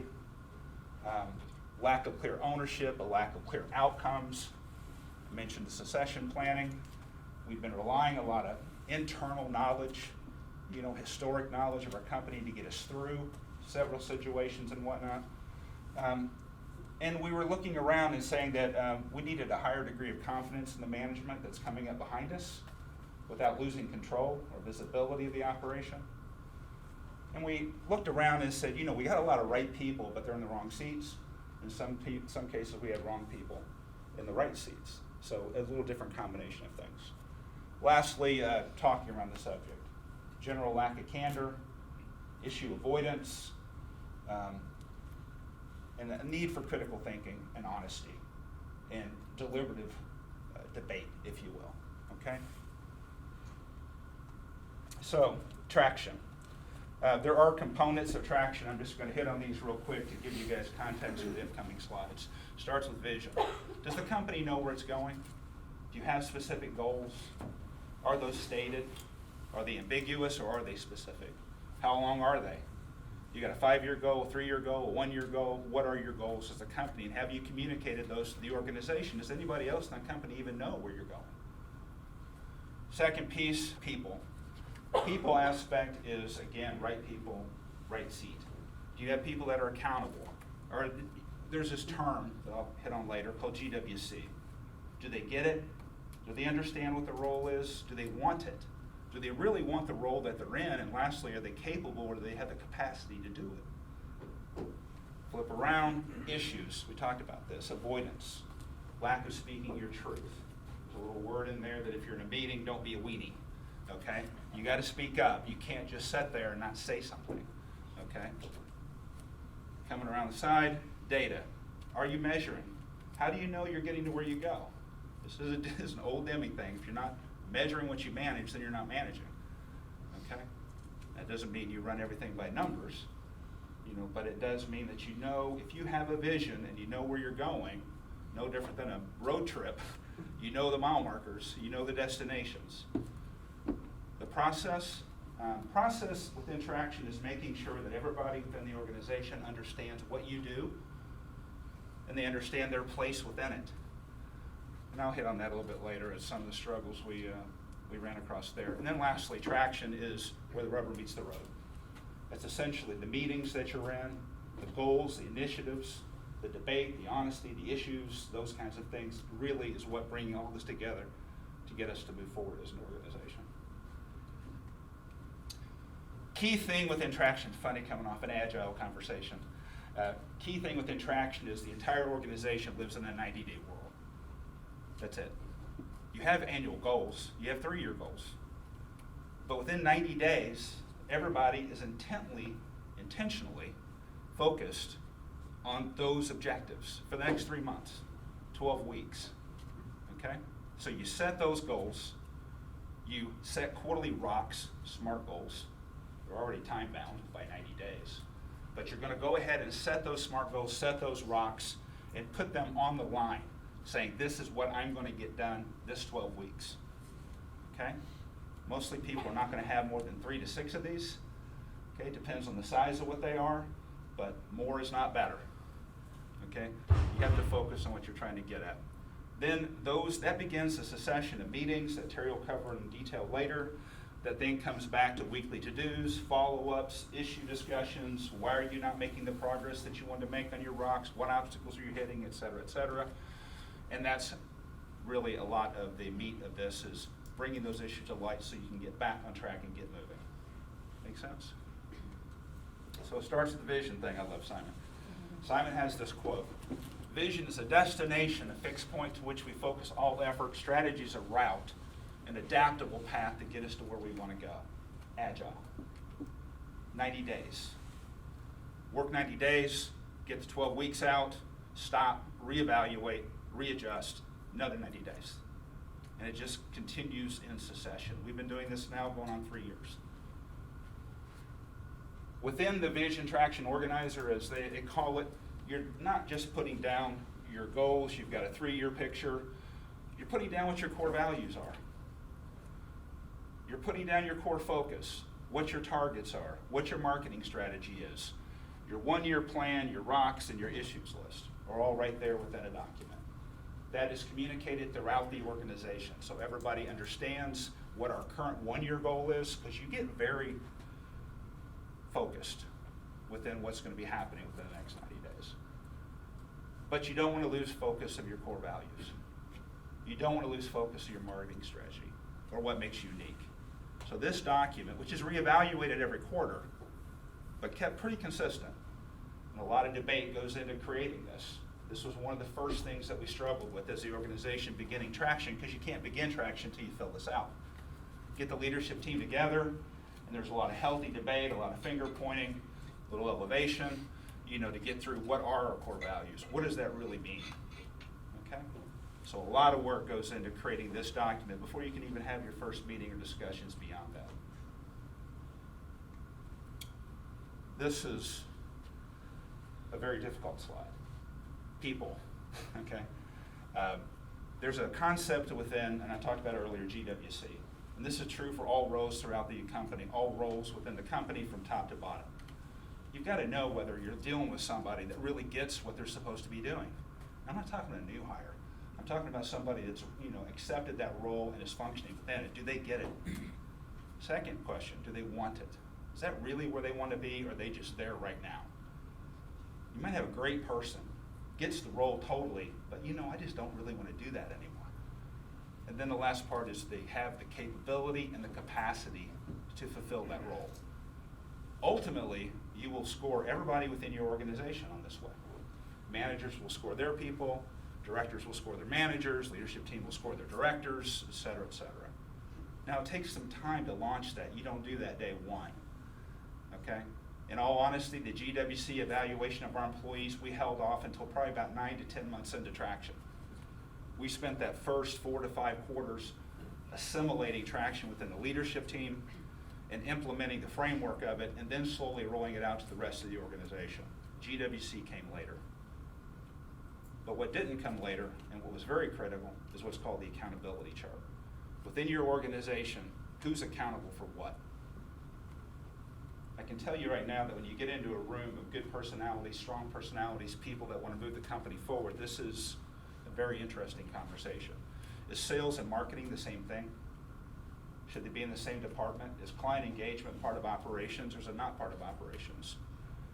Lack of clear ownership, a lack of clear outcomes. I mentioned the succession planning. We've been relying a lot of internal knowledge, you know, historic knowledge of our company to get us through several situations and whatnot. And we were looking around and saying that we needed a higher degree of confidence in the management that's coming up behind us without losing control or visibility of the operation. And we looked around and said, you know, we got a lot of right people, but they're in the wrong seats. In some cases, we had wrong people in the right seats. So a little different combination of things. Lastly, talking around the subject. General lack of candor, issue avoidance, and a need for critical thinking and honesty and deliberative debate, if you will, okay? So, traction. There are components of traction. I'm just going to hit on these real quick to give you guys context for the upcoming slides. Starts with vision. Does the company know where it's going? Do you have specific goals? Are those stated? Are they ambiguous or are they specific? How long are they? You got a 5-year goal, a 3-year goal, a 1-year goal? What are your goals as a company? And have you communicated those to the organization? Does anybody else in the company even know where you're going? Second piece, people. People aspect is, again, right people, right seat. Do you have people that are accountable? Or there's this term that I'll hit on later called GWC. Do they get it? Do they understand what the role is? Do they want it? Do they really want the role that they're in? And lastly, are they capable or do they have the capacity to do it? Flip around, issues. We talked about this. Avoidance. Lack of speaking your truth. There's a little word in there that if you're in a meeting, don't be a weenie. Okay? You got to speak up. You can't just sit there and not say something. Okay? Coming around the side, data. Are you measuring? How do you know you're getting to where you go? This is an old Deming thing. If you're not measuring what you manage, then you're not managing. Okay? That doesn't mean you run everything by numbers, but it does mean that you know if you have a vision and you know where you're going, no different than a road trip, you know the mile markers, you know the destinations. The process with interaction is making sure that everybody within the organization understands what you do and they understand their place within it. And I'll hit on that a little bit later as some of the struggles we ran across there. And then lastly, traction is where the rubber meets the road. That's essentially the meetings that you're in, the goals, the initiatives, the debate, the honesty, the issues, those kinds of things really is what bringing all this together to get us to move forward as an organization. Key thing with interaction, funny coming off an Agile conversation, key thing with interaction is the entire organization lives in a 90-day world. That's it. You have annual goals, you have 3-year goals. But within 90 days, everybody is intentionally focused on those objectives for the next 3 months, 12 weeks. Okay? So you set those goals, you set quarterly rocks, SMART goals. They're already time bound by 90 days. But you're going to go ahead and set those SMART goals, set those rocks, and put them on the line, saying this is what I'm going to get done this 12 weeks. Okay? Mostly people are not going to have more than 3 to 6 of these. Okay? Depends on the size of what they are, but more is not better. Okay? You have to focus on what you're trying to get at. Then that begins a succession of meetings that Teri will cover in detail later. That then comes back to weekly to-dos, follow-ups, issue discussions. Why are you not making the progress that you want to make on your rocks? What obstacles are you hitting, et cetera, et cetera. And that's really a lot of the meat of this is bringing those issues to light so you can get back on track and get moving. Make sense? So it starts with the vision thing. I love Simon. Simon has this quote. Vision is a destination, a fixed point to which we focus all effort. Strategy is a route, an adaptable path to get us to where we want to go. Agile. 90 days. Work 90 days, get the 12 weeks out, stop, reevaluate, readjust, another 90 days. And it just continues in succession. We've been doing this now going on 3 years. Within the Vision Traction Organizer, as they call it, you're not just putting down your goals, you've got a 3-year picture, you're putting down what your core values are. You're putting down your core focus, what your targets are, what your marketing strategy is. Your 1-year plan, your rocks, and your issues list are all right there within a document. That is communicated throughout the organization so everybody understands what our current 1-year goal is, because you get very focused within what's going to be happening within the next 90 days. But you don't want to lose focus of your core values. You don't want to lose focus of your marketing strategy or what makes you unique. So this document, which is reevaluated every quarter, but kept pretty consistent, and a lot of debate goes into creating this. This was one of the first things that we struggled with as the organization beginning traction, because you can't begin traction until you fill this out. Get the leadership team together, and there's a lot of healthy debate, a lot of finger pointing, a little elevation, to get through what are our core values. What does that really mean? Okay? So a lot of work goes into creating this document before you can even have your first meeting or discussions beyond that. This is a very difficult slide. People, okay? there's a concept within, and I talked about earlier, GWC. And this is true for all roles throughout the company, all roles within the company from top to bottom. You've got to know whether you're dealing with somebody that really gets what they're supposed to be doing. I'm not talking a new hire. I'm talking about somebody that's, accepted that role and is functioning within it. Do they get it? Second question, do they want it? Is that really where they want to be, or are they just there right now? You might have a great person, gets the role totally, but I just don't really want to do that anymore. And then the last part is they have the capability and the capacity to fulfill that role. Ultimately, you will score everybody within your organization on this way. Managers will score their people, directors will score their managers, leadership team will score their directors, et cetera, et cetera. Now, it takes some time to launch that. You don't do that day one, okay? In all honesty, the GWC evaluation of our employees, we held off until probably about 9 to 10 months into traction. We spent that first 4 to 5 quarters assimilating traction within the leadership team and implementing the framework of it, and then slowly rolling it out to the rest of the organization. GWC came later. But what didn't come later, and what was very critical, is what's called the accountability chart. Within your organization, who's accountable for what? I can tell you right now that when you get into a room of good personalities, strong personalities, people that want to move the company forward, this is a very interesting conversation. Is sales and marketing the same thing? Should they be in the same department? Is client engagement part of operations, or is it not part of operations?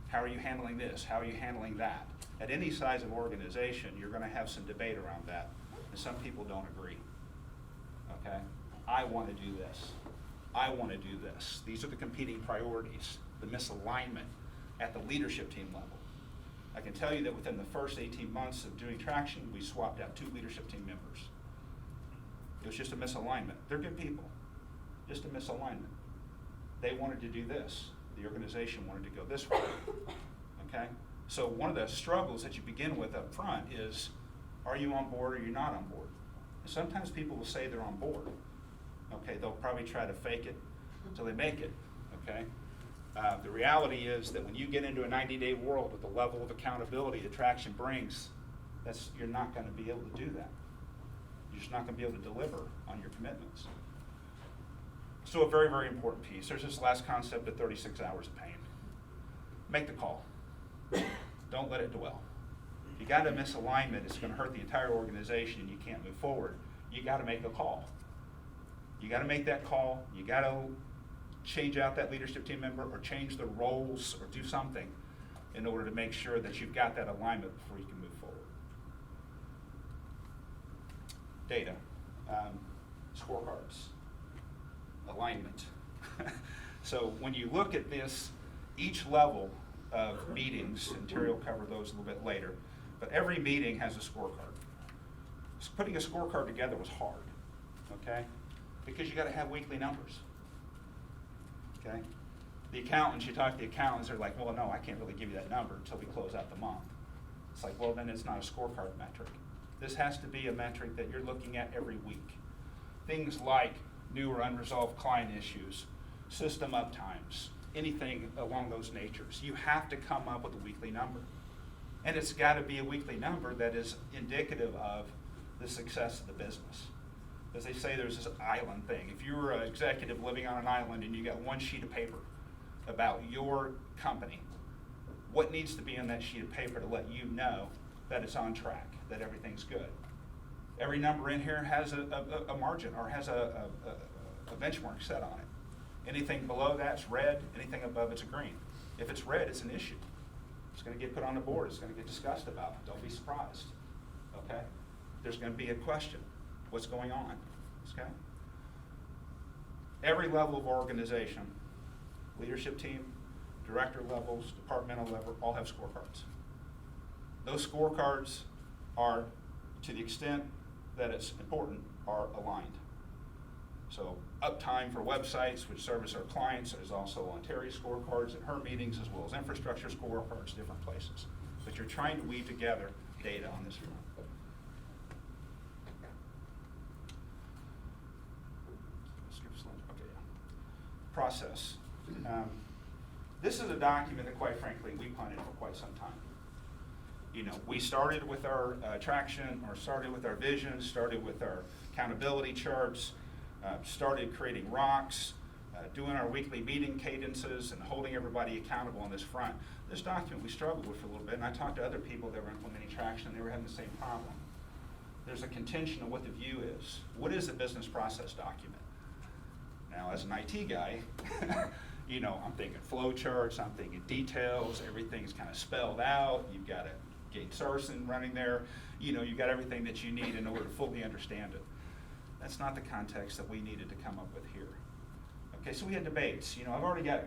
How are you handling this? How are you handling that? At any size of organization, you're going to have some debate around that, and some people don't agree. Okay? I want to do this. I want to do this. These are the competing priorities, the misalignment at the leadership team level. I can tell you that within the first 18 months of doing traction, we swapped out 2 leadership team members. It was just a misalignment. They're good people, just a misalignment. They wanted to do this. The organization wanted to go this way, okay? So one of the struggles that you begin with up front is, are you on board or you're not on board? And sometimes people will say they're on board. Okay, they'll probably try to fake it until they make it, okay? The reality is that when you get into a 90-day world with the level of accountability that traction brings, you're not going to be able to do that. You're just not going to be able to deliver on your commitments. So a very, very important piece. There's this last concept of 36 hours of pain. Make the call. Don't let it dwell. You got a misalignment, it's going to hurt the entire organization and you can't move forward. You got to make a call. You got to make that call. You got to change out that leadership team member or change the roles or do something in order to make sure that you've got that alignment before you can move forward. Data, scorecards, alignment. So when you look at this, each level of meetings, and Teri will cover those a little bit later, but every meeting has a scorecard. So putting a scorecard together was hard, okay? Because you got to have weekly numbers, okay? The accountants, you talk to the accountants, they're like, well, no, I can't really give you that number until we close out the month. It's like, well, then it's not a scorecard metric. This has to be a metric that you're looking at every week. Things like new or unresolved client issues, system uptimes, anything along those natures. You have to come up with a weekly number. And it's got to be a weekly number that is indicative of the success of the business. As they say, there's this island thing. If you're an executive living on an island and you got one sheet of paper about your company, what needs to be on that sheet of paper to let you know that it's on track, that everything's good? Every number in here has a margin or has a benchmark set on it. Anything below that's red, anything above it's a green. If it's red, it's an issue. It's going to get put on the board. It's going to get discussed about. Don't be surprised, okay? There's going to be a question. What's going on, okay? Every level of organization, leadership team, director levels, departmental level, all have scorecards. Those scorecards are, to the extent that it's important, are aligned. So uptime for websites which service our clients is also on Teri's scorecards at her meetings, as well as infrastructure scorecards, different places. But you're trying to weave together data on this front. Skip a slide. Okay, yeah. Process. This is a document that, quite frankly, we punted for quite some time. You know, we started with our traction, or started with our vision, started with our accountability charts, started creating rocks, doing our weekly meeting cadences, and holding everybody accountable on this front. This document we struggled with for a little bit, and I talked to other people that were implementing traction, and they were having the same problem. There's a contention of what the view is. What is a business process document? Now, as an IT guy, you know, I'm thinking flow charts, I'm thinking details, everything's kind of spelled out, you've got a Gates Sarson running there, you know, you've got everything that you need in order to fully understand it. That's not the context that we needed to come up with here. Okay, so we had debates. You know,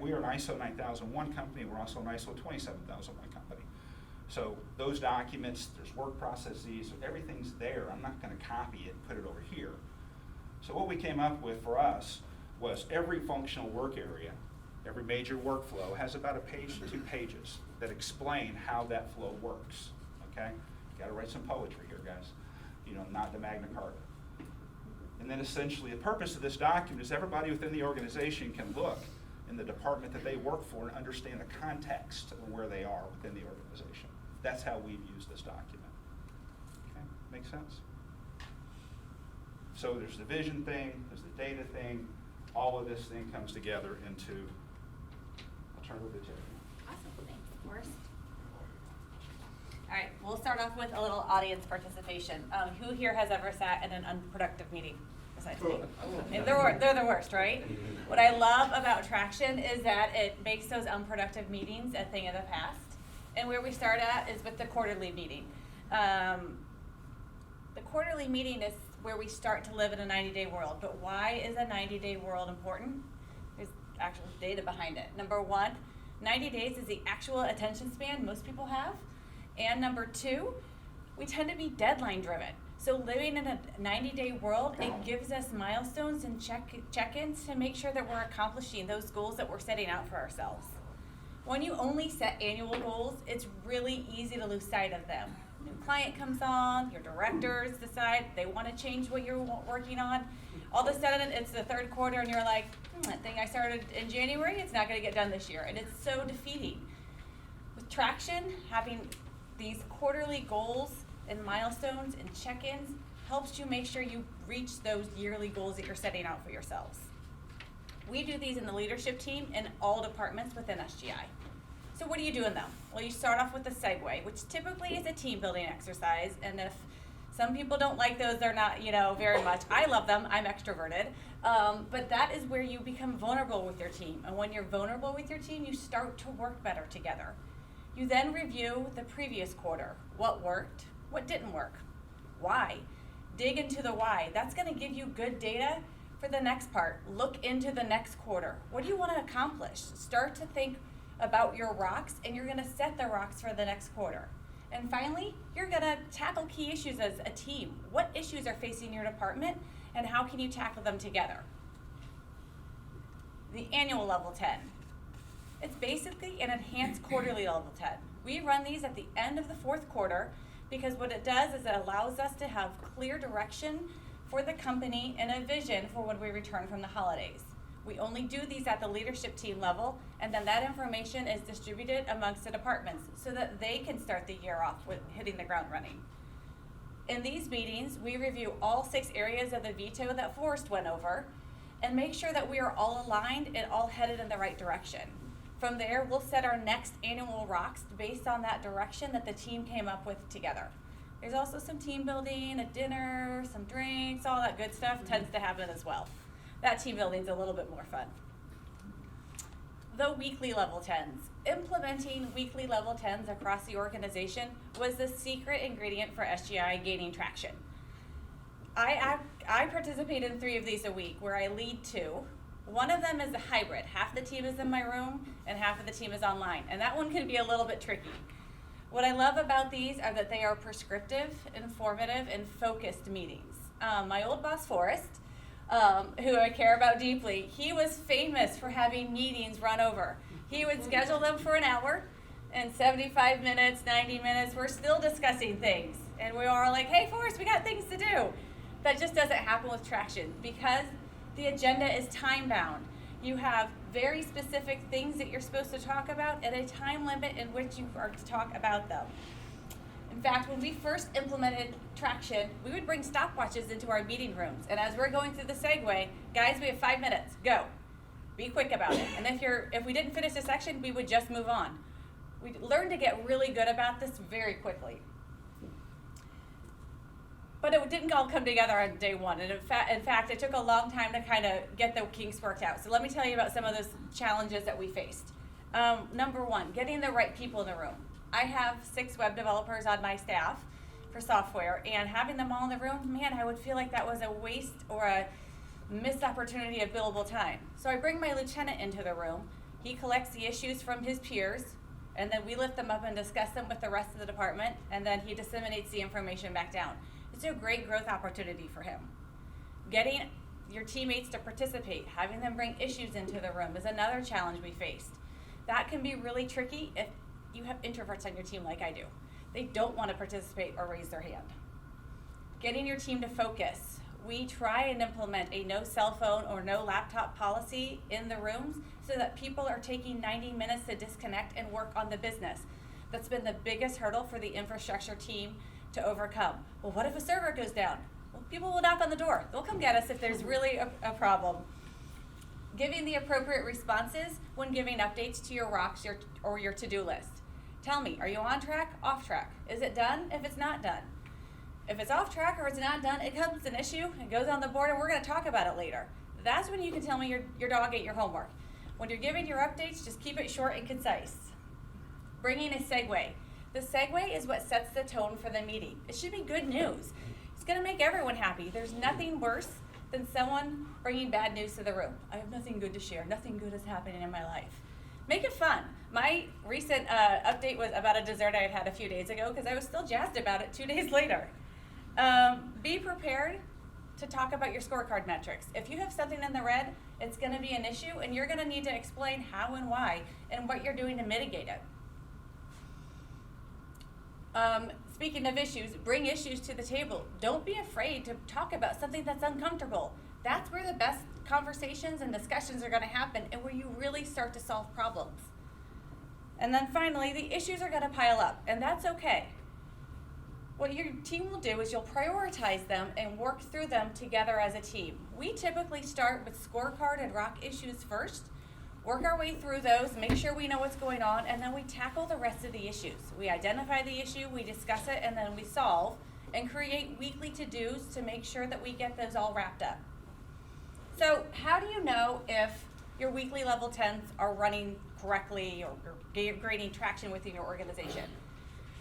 we are an ISO 9001 company, we're also an ISO 27001 company. So those documents, there's work processes, everything's there. I'm not gonna copy it and put it over here. So what we came up with for us was every functional work area, every major workflow has about a page to 2 pages that explain how that flow works, okay? You gotta write some poetry here, guys. You know, not the Magna Carta. And then essentially the purpose of this document is everybody within the organization can look in the department that they work for and understand the context of where they are within the organization. That's how we've used this document. Okay, make sense? So there's the vision thing, there's the data thing, all of this thing comes together into, I'll turn it over to Teri. Awesome, thanks, Forrest. All right, we'll start off with a little audience participation. Who here has ever sat in an unproductive meeting besides me? And they're the worst, right? What I love about Traction is that it makes those unproductive meetings a thing of the past. And where we start at is with the quarterly meeting. The quarterly meeting is where we start to live in a 90-day world. But why is a 90-day world important? There's actual data behind it. Number one, 90 days is the actual attention span most people have. And number two, we tend to be deadline driven. So living in a 90-day world, it gives us milestones and check-ins to make sure that we're accomplishing those goals that we're setting out for ourselves. When you only set annual goals, it's really easy to lose sight of them. New client comes on, your directors decide they want to change what you're working on. All of a sudden, it's the third quarter and you're like, that thing I started in January, it's not going to get done this year. And it's so defeating. With Traction, having these quarterly goals and milestones and check-ins helps you make sure you reach those yearly goals that you're setting out for yourselves. We do these in the leadership team in all departments within SGI. So what do you do in them? Well, you start off with a segue, which typically is a team building exercise. And if some people don't like those, they're not, very much. I love them, I'm extroverted. But that is where you become vulnerable with your team. And when you're vulnerable with your team, you start to work better together. You then review the previous quarter. What worked? What didn't work? Why? Dig into the why. That's going to give you good data for the next part. Look into the next quarter. What do you want to accomplish? Start to think about your rocks, and you're going to set the rocks for the next quarter. And finally, you're going to tackle key issues as a team. What issues are facing your department, and how can you tackle them together? The annual level 10. It's basically an enhanced quarterly level 10. We run these at the end of the fourth quarter because what it does is it allows us to have clear direction for the company and a vision for when we return from the holidays. We only do these at the leadership team level, and then that information is distributed amongst the departments so that they can start the year off with hitting the ground running. In these meetings, we review all 6 areas of the veto that Forrest went over and make sure that we are all aligned and all headed in the right direction. From there, we'll set our next annual rocks based on that direction that the team came up with together. There's also some team building, a dinner, some drinks, all that good stuff tends to happen as well. That team building's a little bit more fun. The weekly level 10s. Implementing weekly level 10s across the organization was the secret ingredient for SGI gaining traction. I participate in 3 of these a week where I lead 2. One of them is a hybrid. Half the team is in my room and half of the team is online. And that one can be a little bit tricky. What I love about these are that they are prescriptive, informative, and focused meetings. My old boss, Forrest, who I care about deeply, he was famous for having meetings run over. He would schedule them for an hour, and 75 minutes, 90 minutes, we're still discussing things. And we are like, hey, Forrest, we got things to do. That just doesn't happen with Traction because the agenda is time-bound. You have very specific things that you're supposed to talk about at a time limit in which you are to talk about them. In fact, when we first implemented Traction, we would bring stopwatches into our meeting rooms. And as we're going through the segue, guys, we have 5 minutes, go. Be quick about it. And if we didn't finish a section, we would just move on. We learned to get really good about this very quickly. But it didn't all come together on day one. And in fact, it took a long time to kind of get the kinks worked out. So let me tell you about some of those challenges that we faced. Number one, getting the right people in the room. I have 6 web developers on my staff for software, and having them all in the room, man, I would feel like that was a waste or a missed opportunity of billable time. So I bring my lieutenant into the room. He collects the issues from his peers, and then we lift them up and discuss them with the rest of the department, and then he disseminates the information back down. It's a great growth opportunity for him. Getting your teammates to participate, having them bring issues into the room is another challenge we faced. That can be really tricky if you have introverts on your team like I do. They don't want to participate or raise their hand. Getting your team to focus. We try and implement a no cell phone or no laptop policy in the rooms so that people are taking 90 minutes to disconnect and work on the business. That's been the biggest hurdle for the infrastructure team to overcome. Well, what if a server goes down? Well, people will knock on the door. They'll come get us if there's really a problem. Giving the appropriate responses when giving updates to your rocks or your to-do list. Tell me, are you on track, off track? Is it done if it's not done? If it's off track or it's not done, it becomes an issue, it goes on the board, and we're going to talk about it later. That's when you can tell me your dog ate your homework. When you're giving your updates, just keep it short and concise. Bringing a segue. The segue is what sets the tone for the meeting. It should be good news. It's going to make everyone happy. There's nothing worse than someone bringing bad news to the room. I have nothing good to share. Nothing good is happening in my life. Make it fun. My recent update was about a dessert I had a few days ago because I was still jazzed about it 2 days later. Be prepared to talk about your scorecard metrics. If you have something in the red, it's going to be an issue, and you're going to need to explain how and why and what you're doing to mitigate it. Speaking of issues, bring issues to the table. Don't be afraid to talk about something that's uncomfortable. That's where the best conversations and discussions are going to happen and where you really start to solve problems. And then finally, the issues are going to pile up, and that's okay. What your team will do is you'll prioritize them and work through them together as a team. We typically start with scorecard and rock issues first, work our way through those, make sure we know what's going on, and then we tackle the rest of the issues. We identify the issue, we discuss it, and then we solve and create weekly to-dos to make sure that we get those all wrapped up. So how do you know if your weekly level 10s are running correctly or gaining traction within your organization?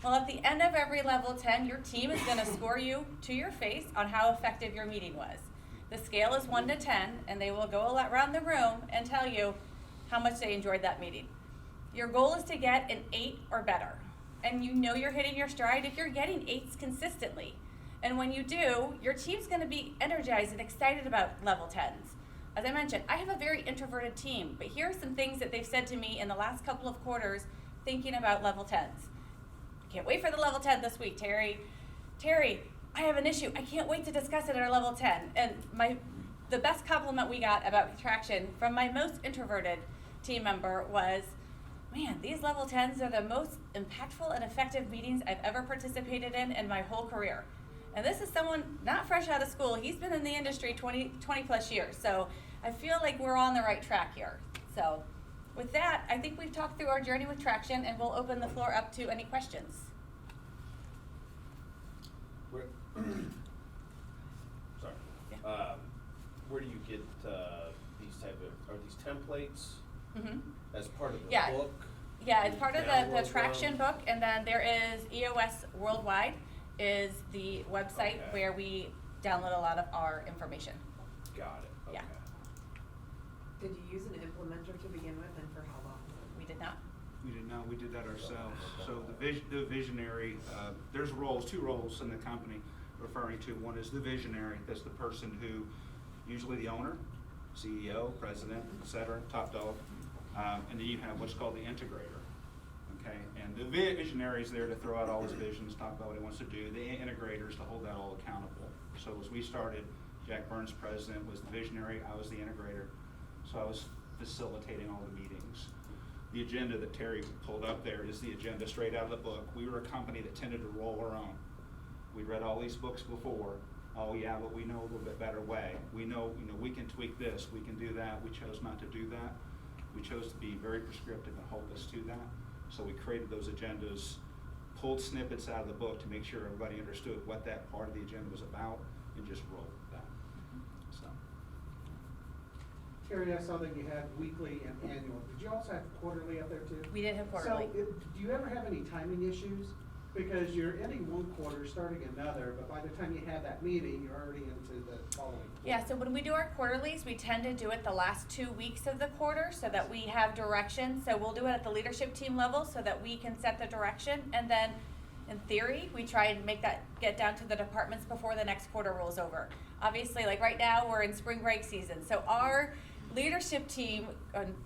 Well, at the end of every level 10, your team is going to score you to your face on how effective your meeting was. The scale is 1 to 10, and they will go around the room and tell you how much they enjoyed that meeting. Your goal is to get an 8 or better, and you know you're hitting your stride if you're getting 8s consistently. And when you do, your team's going to be energized and excited about level 10s. As I mentioned, I have a very introverted team, but here are some things that they've said to me in the last couple of quarters thinking about level 10s. I can't wait for the level 10 this week, Teri. Teri, I have an issue. I can't wait to discuss it at our level 10. And the best compliment we got about Traction from my most introverted team member was, man, these level 10s are the most impactful and effective meetings I've ever participated in my whole career. And this is someone not fresh out of school. He's been in the industry 20 plus years. So I feel like we're on the right track here. So with that, I think we've talked through our journey with Traction, and we'll open the floor up to any questions. Sorry. Where do you get these type of, are these templates as part of the book? Yeah, it's part of the Download Traction them? book, and then there is EOS Worldwide is the website where we download a lot of our information. Got it, okay. Yeah. Did you use an implementer to begin with, and for how long? We did not. We did not, we did that ourselves. So the visionary, there's two roles in the company referring to. One is the visionary, that's the person who, usually the owner, CEO, president, et cetera, top dog. And then you have what's called the integrator. Okay, and the visionary is there to throw out all his visions, talk about what he wants to do. The integrator is to hold that all accountable. So as we started, Jack Burns, president, was the visionary, I was the integrator. So I was facilitating all the meetings. The agenda that Teri pulled up there is the agenda straight out of the book. We were a company that tended to roll our own. We'd read all these books before. Oh yeah, but we know a little bit better way. We know, we can tweak this, we can do that. We chose not to do that. We chose to be very prescriptive and hold us to that. So we created those agendas, pulled snippets out of the book to make sure everybody understood what that part of the agenda was about, and just rolled with that. So. Teri, I saw that you had weekly and annual. Did you also have quarterly up there too? We did have quarterly. So, do you ever have any timing issues? Because you're ending one quarter, starting another, but by the time you have that meeting, you're already into the following. Yeah, so when we do our quarterlies, we tend to do it the last 2 weeks of the quarter so that we have direction. So we'll do it at the leadership team level so that we can set the direction. And then in theory, we try and make that get down to the departments before the next quarter rolls over. Obviously, like right now, we're in spring break season. So our leadership team,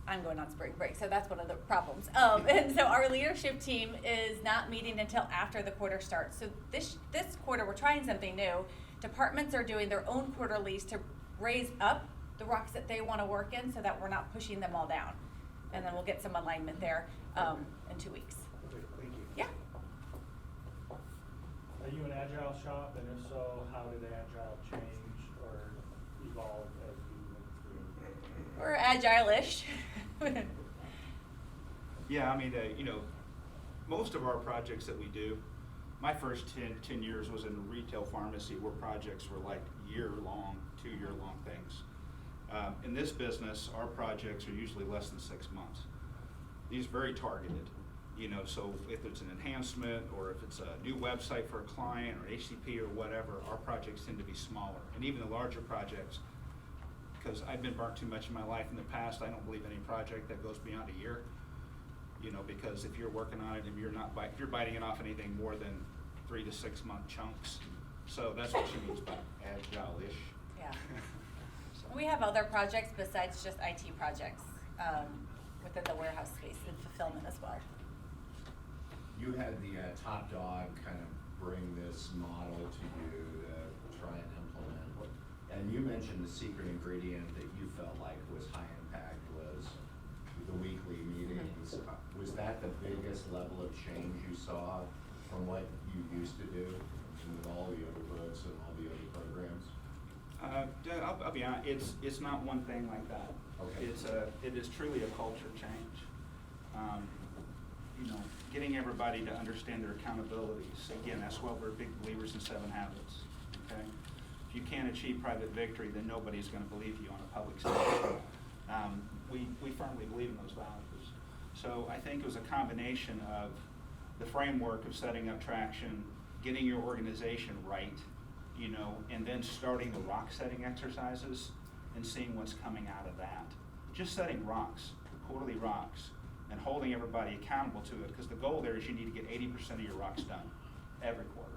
I'm going on spring break, so that's one of the problems. And so our leadership team is not meeting until after the quarter starts. So this quarter, we're trying something new. Departments are doing their own quarterlies to raise up the rocks that they want to work in so that we're not pushing them all down. And then we'll get some alignment there in 2 weeks. Okay, thank you. Yeah. Are you an Agile shop, and if so, how did Agile change or evolve as you went through? We're agile-ish. Yeah, I mean, most of our projects that we do, my first 10 years was in retail pharmacy where projects were like year-long, 2-year-long things. In this business, our projects are usually less than 6 months. These are very targeted, so if it's an enhancement or if it's a new website for a client or HCP or whatever, our projects tend to be smaller. And even the larger projects, because I've been burnt too much in my life in the past, I don't believe any project that goes beyond a year. Because if you're working on it and you're biting it off anything more than 3 to 6 month chunks. So that's what she means by agile-ish. Yeah. So. We have other projects besides just IT projects within the warehouse space and fulfillment as well. You had the top dog kind of bring this model to you to try and implement. And you mentioned the secret ingredient that you felt like was high impact was the weekly meetings. Was that the biggest level of change you saw from what you used to do with all the other books and all the other programs? I'll be honest, it's not one thing like that. Okay. It is truly a culture change. Getting everybody to understand their accountabilities. Again, that's why we're big believers in 7 habits. Okay? If you can't achieve private victory, then nobody's going to believe you on a public stage. We firmly believe in those values. So I think it was a combination of the framework of setting up traction, getting your organization right, and then starting the rock setting exercises and seeing what's coming out of that. Just setting rocks, quarterly rocks, and holding everybody accountable to it, because the goal there is you need to get 80% of your rocks done every quarter.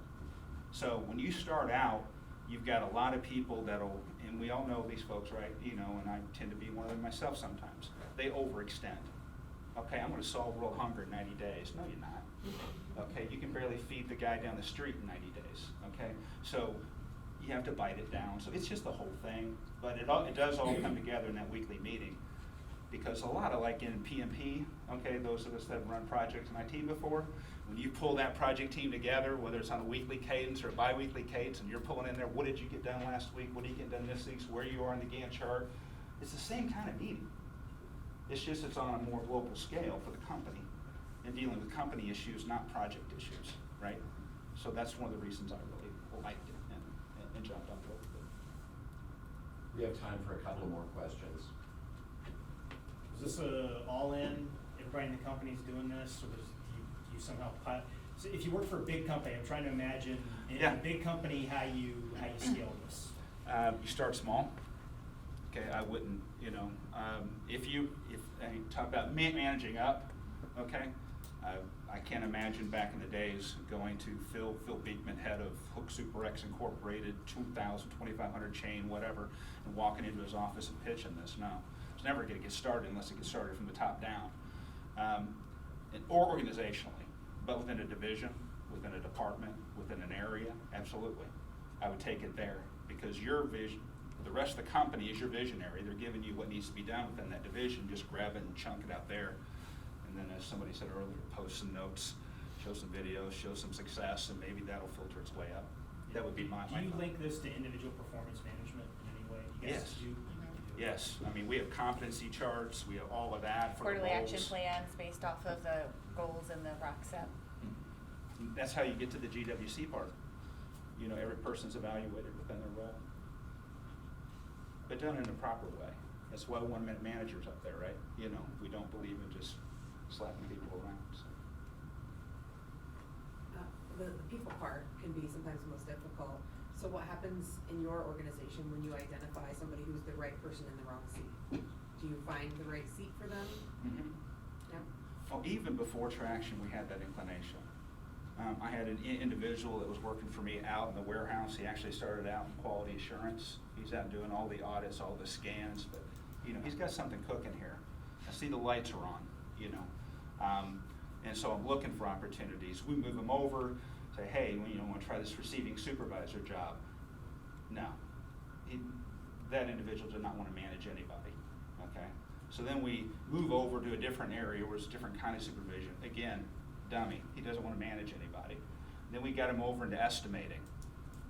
So when you start out, you've got a lot of people that'll, and we all know these folks, right? And I tend to be one of them myself sometimes. They overextend. Okay, I'm going to solve world hunger in 90 days. No, you're not. Okay, you can barely feed the guy down the street in 90 days. Okay, so you have to bite it down. So it's just the whole thing, but it does all come together in that weekly meeting, because a lot of, like in PMP, okay, those of us that have run projects in IT before, when you pull that project team together, whether it's on a weekly cadence or a bi-weekly cadence, and you're pulling in there, what did you get done last week? What did you get done this week? Where you are on the Gantt chart? It's the same kind of meeting. It's just it's on a more global scale for the company and dealing with company issues, not project issues, right? So that's one of the reasons I really liked it and jumped on board with it. We have time for a couple more questions. Is this all-in, everybody in the company's doing this, or do you somehow so if you work for a big company, I'm trying to imagine in a big company how you scale this. You start small. Okay, I wouldn't, if I talk about managing up, okay, I can't imagine back in the days going to Phil Beekman, head of Hook Super X Incorporated, 2,000, 2,500 chain, whatever, and walking into his office and pitching this. No, it's never going to get started unless it gets started from the top down, or organizationally, but within a division, within a department, within an area, absolutely. I would take it there, because your vision, the rest of the company is your visionary. They're giving you what needs to be done within that division. Just grab it and chunk it out there, and And then, as somebody said earlier, post some notes, show some videos, show some success, and maybe that'll filter its way up. That would be my Do you thought. link this to individual performance management in any way? You guys Yes. do? Yes, I mean, we have competency charts, we have all of that for the Quarterly action roles. plans based off of the goals and the rock set. That's how you get to the GWC part. You know, every person's evaluated within their role. But done in a proper way. That's why 1 minute managers up there, right? You know, we don't believe in just slapping people around, so. The people part can be sometimes the most difficult. So what happens in your organization when you identify somebody who's the right person in the wrong seat? Do you find the right seat for them? Yeah. Well, even before Traction, we had that inclination. I had an individual that was working for me out in the warehouse. He actually started out in quality assurance. He's out doing all the audits, all the scans, but you know, he's got something cooking here. I see the lights are on, you know. And so I'm looking for opportunities. We move him over, say, hey, you know, want to try this receiving supervisor job? No. That individual did not want to manage anybody, okay? So then we move over to a different area where it's a different kind of supervision. Again, dummy, he doesn't want to manage anybody. Then we got him over into estimating.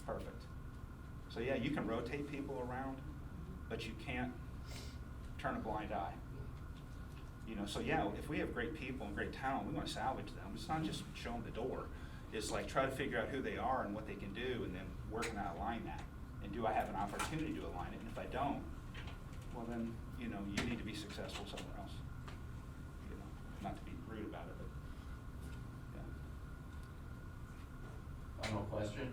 Perfect. So yeah, you can rotate people around, but you can't turn a blind eye. You know, so yeah, if we have great people and great talent, we want to salvage them. It's not just show them the door. It's like try to figure out who they are and what they can do, and then where can I align that? And do I have an opportunity to align it? And if I don't, well then, you know, you need to be successful somewhere else. You know, not to be rude about it, but yeah. Final question?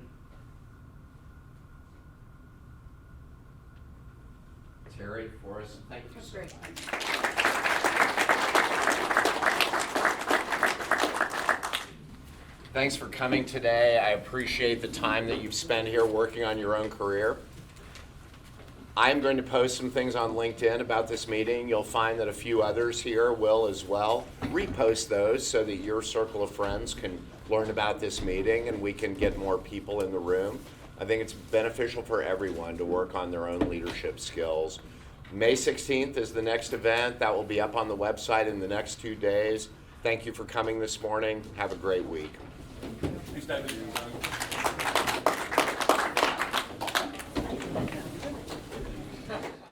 Teri, Forrest, thank you so That's much. Thanks for coming today. I appreciate the time that you've spent here working on your own career. I'm going to post some things on LinkedIn about this meeting. You'll find that a few others here will as well. Repost those so that your circle of friends can learn about this meeting and we can get more people in the room. I think it's beneficial for everyone to work on their own leadership skills. May 16th is the next event. That will be up on the website in the next 2 days. Thank you for coming this morning. Have a great week. Thanks, David.